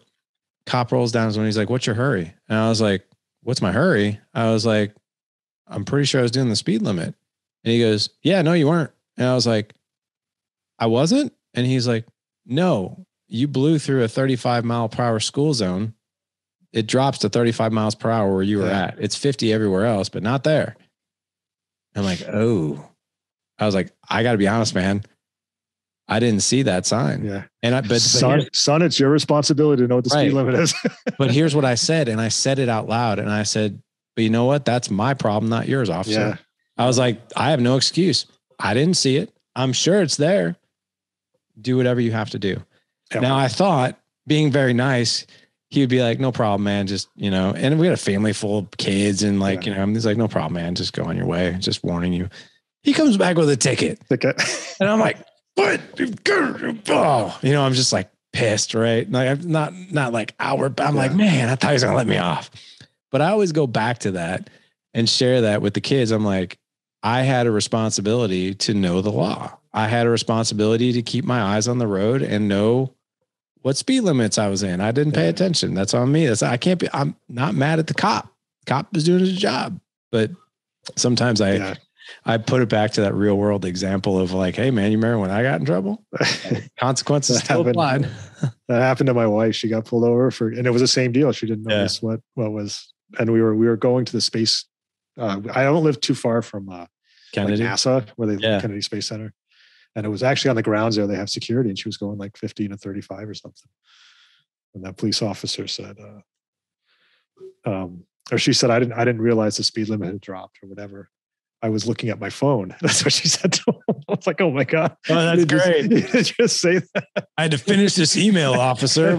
cop rolls down his window. He's like, what's your hurry? And I was like, what's my hurry? I was like, I'm pretty sure I was doing the speed limit. And he goes, yeah, no, you weren't. And I was like, I wasn't. And he's like, no, you blew through a 35-mile-per-hour school zone. It drops to 35 miles per hour where you were at. It's 50 everywhere else, but not there. I'm like, oh, I was like, I got to be honest, man. I didn't see that sign. Yeah. And but son, it's your responsibility to know what the speed limit is. But here's what I said. And I said it out loud. And I said, but you know what? That's my problem, not yours, officer. Yeah. I was like, I have no excuse. I didn't see it. I'm sure it's there. Do whatever you have to do. Yeah. Now I thought, being very nice, he would be like, no problem, man. Just, and we had a family full of kids and like, he's like, no problem, man. Just go on your way. Just warning you. He comes back with a ticket. And I'm like, what? Oh, I'm just like pissed, right? Like, I'm not like outward, but I'm like, man, I thought he was going to let me off. But I always go back to that and share that with the kids. I'm like, I had a responsibility to know the law. I had a responsibility to keep my eyes on the road and know what speed limits I was in. I didn't pay attention. That's on me. I'm not mad at the cop. Cop was doing his job, but sometimes I put it back to that real world example of like, hey man, you remember when I got in trouble? Consequences still applied. That happened to my wife. She got pulled over and it was the same deal. She didn't notice what was, and we were going to the space. I don't live too far from Kennedy, like NASA, where they Kennedy Space Center. And it was actually on the grounds there. They have security, and she was going like 15 to 35 or something. And that police officer said, or she said, I didn't realize the speed limit had dropped or whatever. I was looking at my phone. That's what she said to him. I was like, oh my God. Oh, that's great. Just say that. I had to finish this email, officer.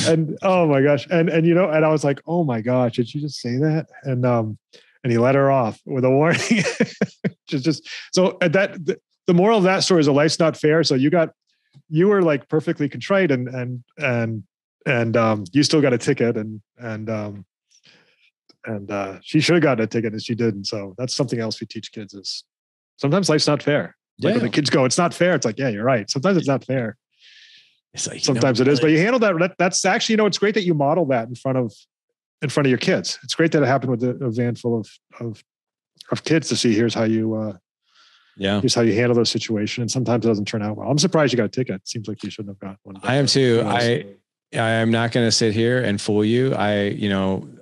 And oh my gosh. And and I was like, oh my gosh, did you just say that? And he let her off with a warning. So the moral of that story is a life's not fair. So you were like perfectly contrite and you still got a ticket and she should have gotten a ticket and she didn't. So that's something else we teach kids is sometimes life's not fair. Like when the kids go, it's not fair. It's like, yeah, you're right. Sometimes it's not fair. It's like, sometimes it is, but you handle that. That's actually, it's great that you model that in front of your kids. It's great that it happened with a van full of kids to see, here's how you, here's how you handle those situations. And sometimes it doesn't turn out well. I'm surprised you got a ticket. It seems like you shouldn't have got one. I am too. I am not going to sit here and fool you. I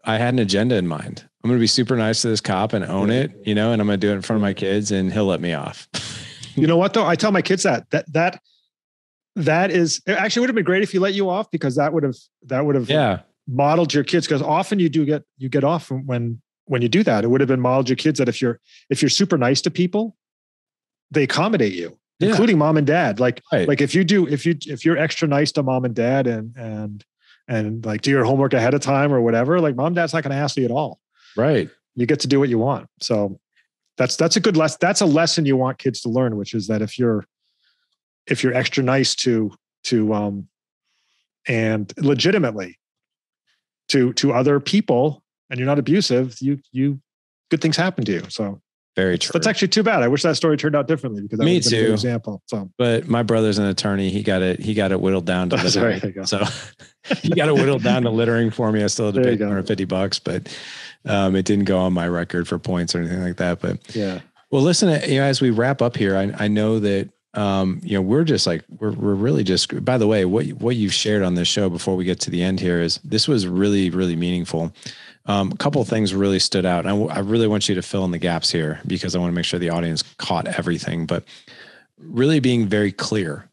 had an agenda in mind. I'm going to be super nice to this cop and own it, and I'm going to do it in front of my kids and he'll let me off. You know what though? I tell my kids that is actually would have been great if he let you off, because that would have modeled your kids. Because often you get off when you do that. It would have been modeled your kids that if you're super nice to people, they accommodate you, including mom and dad. Like if you're extra nice to mom and dad and like do your homework ahead of time or whatever, like mom and dad's not going to ask you at all. Right. You get to do what you want. So that's a good lesson. That's a lesson you want kids to learn, which is that if you're extra nice to and legitimately to other people and you're not abusive, you good things happen to you. So very true. That's actually too bad. I wish that story turned out differently, because that me would have been a good example. So, but my brother's an attorney. He got it whittled down to littering. So he got it whittled down to littering for me. I still had to pay $150, but it didn't go on my record for points or anything like that. But well, listen, as we wrap up here, I know that we're just like we're really just. By the way, what you've shared on this show before we get to the end here is this was really, really meaningful. A couple of things really stood out. And I really want you to fill in the gaps here because I want to make sure the audience caught everything, but really being very clear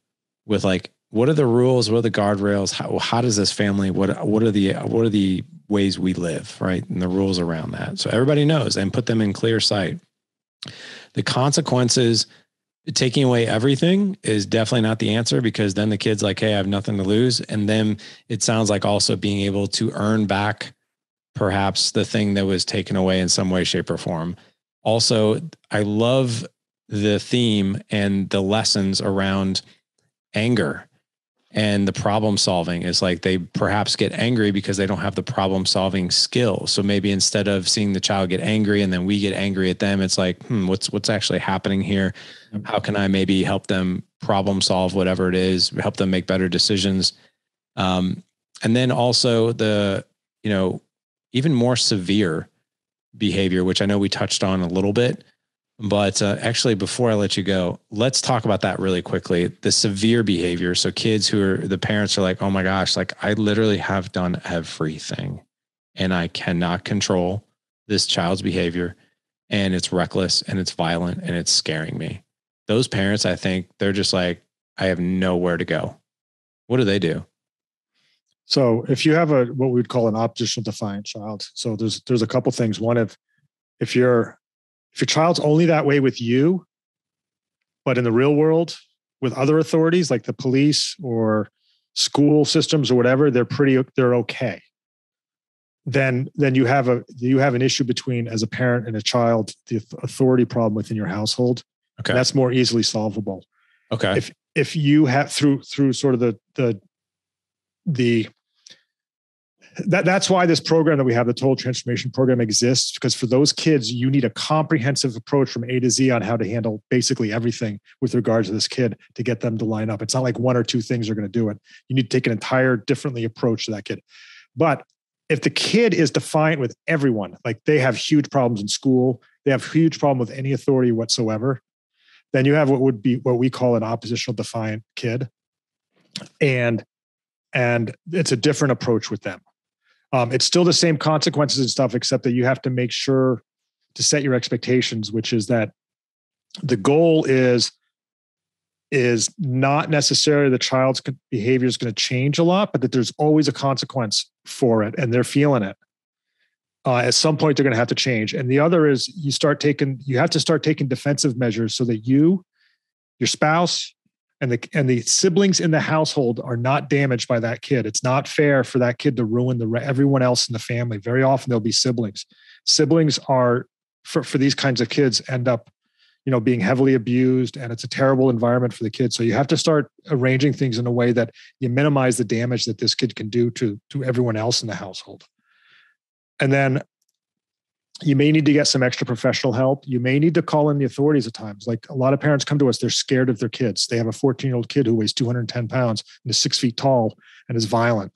with like, what are the rules? What are the guardrails? How does this family, what are the ways we live, right? And the rules around that. So everybody knows and put them in clear sight. The consequences, taking away everything is definitely not the answer because then the kid's like, hey, I have nothing to lose. And then it sounds like also being able to earn back perhaps the thing that was taken away in some way, shape, or form. Also, I love the theme and the lessons around anger and the problem solving. Is like they perhaps get angry because they don't have the problem solving skill. So maybe instead of seeing the child get angry and then we get angry at them, it's like, what's actually happening here? How can I maybe help them problem solve whatever it is, help them make better decisions? And then also the, even more severe behavior, which I know we touched on a little bit, but actually, before I let you go, let's talk about that really quickly. The severe behavior. So kids the parents are like, oh my gosh, like I literally have done everything and I cannot control this child's behavior and it's reckless and it's violent and it's scaring me. Those parents, I think they're just like, I have nowhere to go. What do they do? So if you have what we would call an oppositional defiant child, so there's a couple things. One, if your child's only that way with you, but in the real world with other authorities like the police or school systems or whatever, they're okay. Then you have an issue between, as a parent and a child, the authority problem within your household. Okay, that's more easily solvable. Okay, if you have through sort of that's why this program that we have, the Total Transformation Program, exists, because for those kids, you need a comprehensive approach from A to Z on how to handle basically everything with regards to this kid to get them to line up. It's not like one or two things are going to do it. You need to take an entire differently approach to that kid. But if the kid is defiant with everyone, like they have huge problems in school, they have huge problem with any authority whatsoever, then you have what we call an oppositional defiant kid. And it's a different approach with them. It's still the same consequences and stuff, except that you have to make sure to set your expectations, which is that the goal is not necessarily the child's behavior is going to change a lot, but that there's always a consequence for it and they're feeling it. At some point, they're going to have to change. And the other is you have to start taking defensive measures so that your spouse, and the siblings in the household are not damaged by that kid. It's not fair for that kid to ruin everyone else in the family. Very often there'll be siblings. Siblings are for these kinds of kids end up, being heavily abused, and it's a terrible environment for the kids. So you have to start arranging things in a way that you minimize the damage that this kid can do to everyone else in the household. And then you may need to get some extra professional help. You may need to call in the authorities at times. Like a lot of parents come to us, they're scared of their kids. They have a 14-year-old kid who weighs 210 pounds and is 6 feet tall and is violent.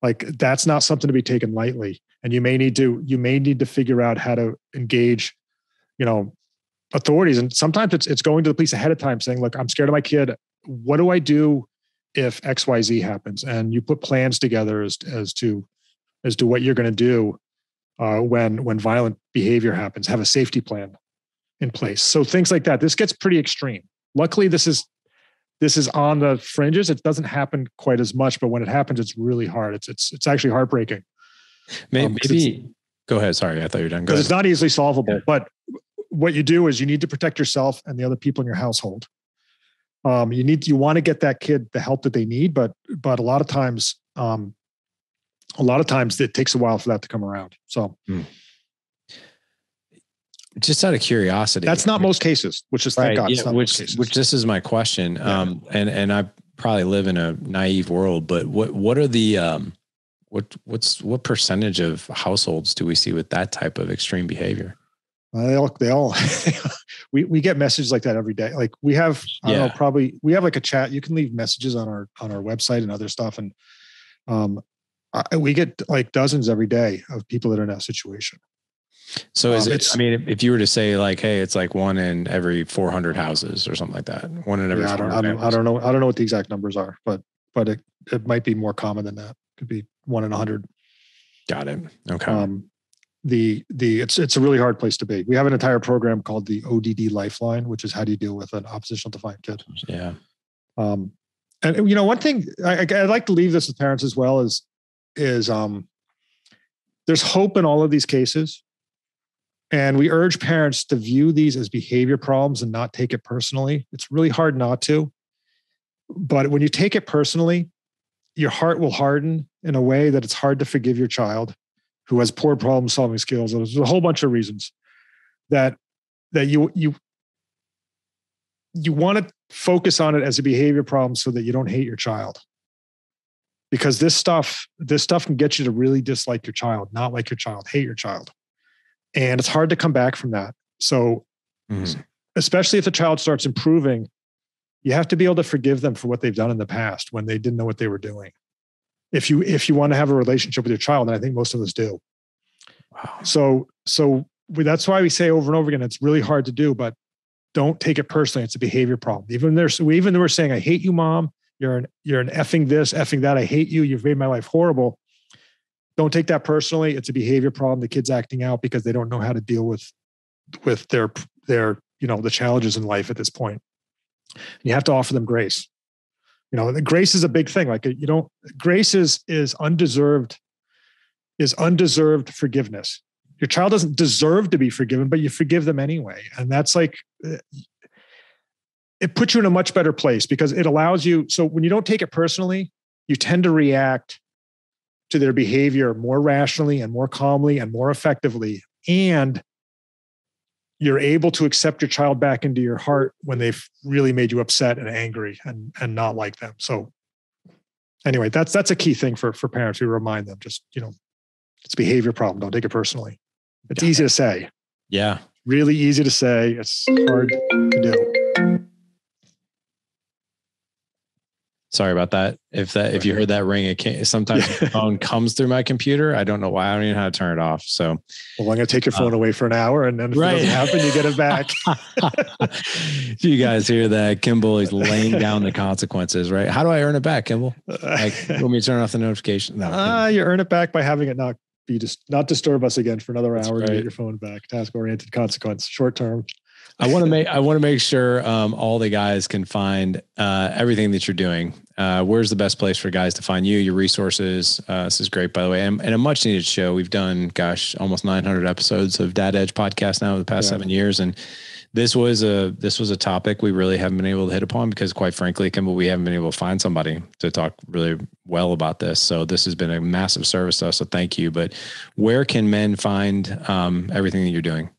Like that's not something to be taken lightly. And you may need to figure out how to engage, authorities. And sometimes it's going to the police ahead of time saying, look, I'm scared of my kid. What do I do if XYZ happens? And you put plans together as to what you're going to do when violent behavior happens. Have a safety plan in place. So things like that. This gets pretty extreme. Luckily, this is on the fringes. It doesn't happen quite as much, but when it happens, it's really hard. It's actually heartbreaking. Maybe go ahead. Sorry, I thought you were done. Because it's not easily solvable. Yeah. But what you do is you need to protect yourself and the other people in your household. You want to get that kid the help that they need, but a lot of times it takes a while for that to come around. So just out of curiosity, that's not most cases, which is thank God. Yeah, which this is my question. Yeah. And I probably live in a naive world, but what are the, what percentage of households do we see with that type of extreme behavior? They all we get messages like that every day. Like we have, I don't know, we have like a chat. You can leave messages on our website and other stuff. And, we get like dozens every day of people that are in that situation. So if you were to say like, hey, it's like 1 in every 400 houses or something like that, 1 in every 400 I don't know what the exact numbers are, but it might be more common than that. It could be 1 in 100. Got it. Okay. it's a really hard place to be. We have an entire program called the ODD Lifeline, which is how do you deal with an oppositional defiant kid. Yeah. And one thing I'd like to leave this with parents as well is there's hope in all of these cases. And we urge parents to view these as behavior problems and not take it personally. It's really hard not to. But when you take it personally, your heart will harden in a way that it's hard to forgive your child who has poor problem-solving skills. There's a whole bunch of reasons that you want to focus on it as a behavior problem so that you don't hate your child. Because this stuff can get you to really dislike your child, not like your child, hate your child. And it's hard to come back from that. So especially if the child starts improving, you have to be able to forgive them for what they've done in the past when they didn't know what they were doing. If you want to have a relationship with your child, and I think most of us do. Wow. So that's why we say over and over again, it's really hard to do, but don't take it personally. It's a behavior problem. Even though we're saying, I hate you, mom. You're an effing this, effing that. I hate you. You've made my life horrible. Don't take that personally. It's a behavior problem. The kid's acting out because they don't know how to deal with their the challenges in life at this point. You have to offer them grace. The grace is a big thing. Like, grace is undeserved forgiveness. Your child doesn't deserve to be forgiven, but you forgive them anyway. And that's like, it puts you in a much better place because it allows you. So when you don't take it personally, you tend to react to their behavior more rationally and more calmly and more effectively. And you're able to accept your child back into your heart when they've really made you upset and angry and not like them. So anyway, that's a key thing for parents. We remind them, just, it's a behavior problem. Don't take it personally. It's easy to say. Yeah. Really easy to say. It's hard to do. Sorry about that. If you heard that ring, it can't, sometimes the phone comes through my computer. I don't know why. I don't even know how to turn it off. So, well, I'm going to take your phone away for an hour, and then if it doesn't happen, you get it back. You guys hear that? Kimball is laying down the consequences, right? How do I earn it back, Kimball? Like, you want me to turn off the notification? No. You earn it back by having it not disturb us again for another hour. Right. And get your phone back. Task-oriented consequence, short term. I want to make sure all the guys can find everything that you're doing. Where's the best place for guys to find you, your resources? This is great, by the way, and a much needed show. We've done, almost 900 episodes of Dad Edge podcast now over the past 7 years, and this was a topic we really haven't been able to hit upon because, quite frankly, Kimball, we haven't been able to find somebody to talk really well about this. So this has been a massive service to us. So thank you. But where can men find everything that you're doing?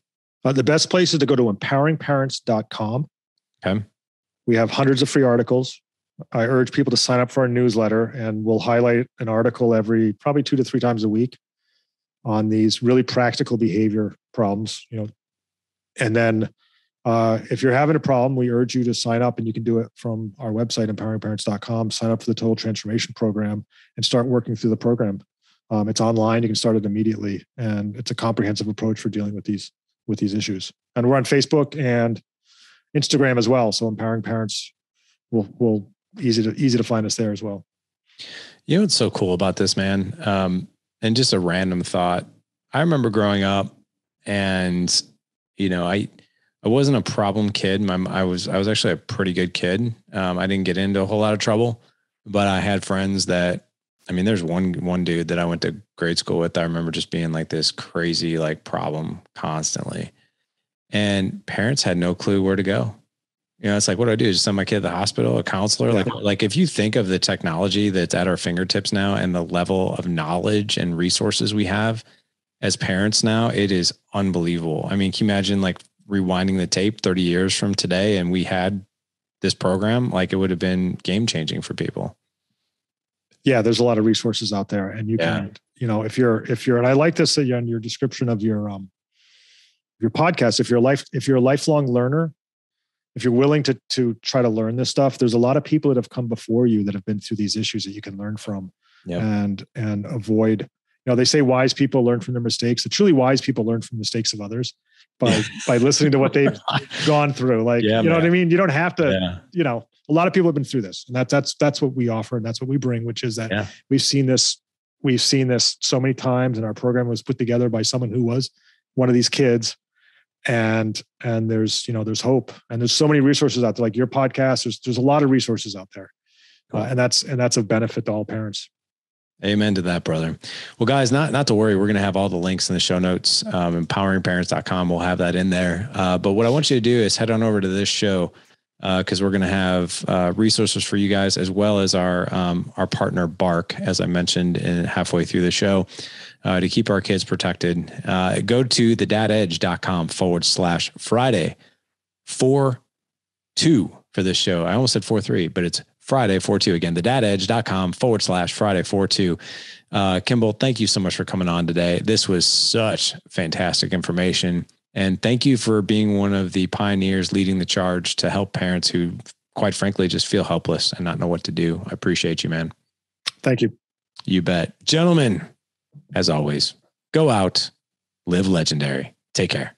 The best place is to go to empoweringparents.com. Okay. We have hundreds of free articles. I urge people to sign up for our newsletter, and we'll highlight an article every probably 2 to 3 times a week on these really practical behavior problems. And then if you're having a problem, we urge you to sign up, and you can do it from our website, empoweringparents.com. Sign up for the Total Transformation Program and start working through the program. It's online. You can start it immediately, and it's a comprehensive approach for dealing with these issues. And we're on Facebook and Instagram as well. So Empowering Parents will easy to find us there as well. You know what's so cool about this, man? And just a random thought. I remember growing up, and I wasn't a problem kid. I was actually a pretty good kid. I didn't get into a whole lot of trouble, but I had friends that, there's one dude that I went to grade school with. I remember just being like this crazy, problem constantly, and parents had no clue where to go. It's like, what do I do? Just send my kid to the hospital, a counselor? Yeah. Like if you think of the technology that's at our fingertips now and the level of knowledge and resources we have as parents now, it is unbelievable. Can you imagine rewinding the tape 30 years from today and we had this program? It would have been game changing for people. Yeah, there's a lot of resources out there, and you can, if you're, and I like this on your description of your podcast. If you're a lifelong learner, if you're willing to try to learn this stuff, there's a lot of people that have come before you that have been through these issues that you can learn from. Yep. and avoid. They say wise people learn from their mistakes. The truly wise people learn from the mistakes of others by listening to what they've gone through. You know what I mean? You don't have to, a lot of people have been through this, and that's what we offer. And that's what we bring, which is that we've seen this we've seen this so many times, and our program was put together by someone who was one of these kids. And there's, there's hope, and there's so many resources out there, like your podcast. There's a lot of resources out there. Cool. And that's of benefit to all parents. Amen to that, brother. Well, guys, not to worry. We're going to have all the links in the show notes. Empoweringparents.com. We'll have that in there. But what I want you to do is head on over to this show, because we're going to have resources for you guys, as well as our partner Bark, as I mentioned halfway through the show, to keep our kids protected. Go to thedadedge.com/Friday 4/2 for this show. I almost said 4/3, but it's Friday 4/2. Again, thedadedge.com/Friday 4/2. Kimball, thank you so much for coming on today. This was such fantastic information. And thank you for being one of the pioneers leading the charge to help parents who, quite frankly, just feel helpless and not know what to do. I appreciate you, man. Thank you. You bet. Gentlemen, as always, go out, live legendary. Take care.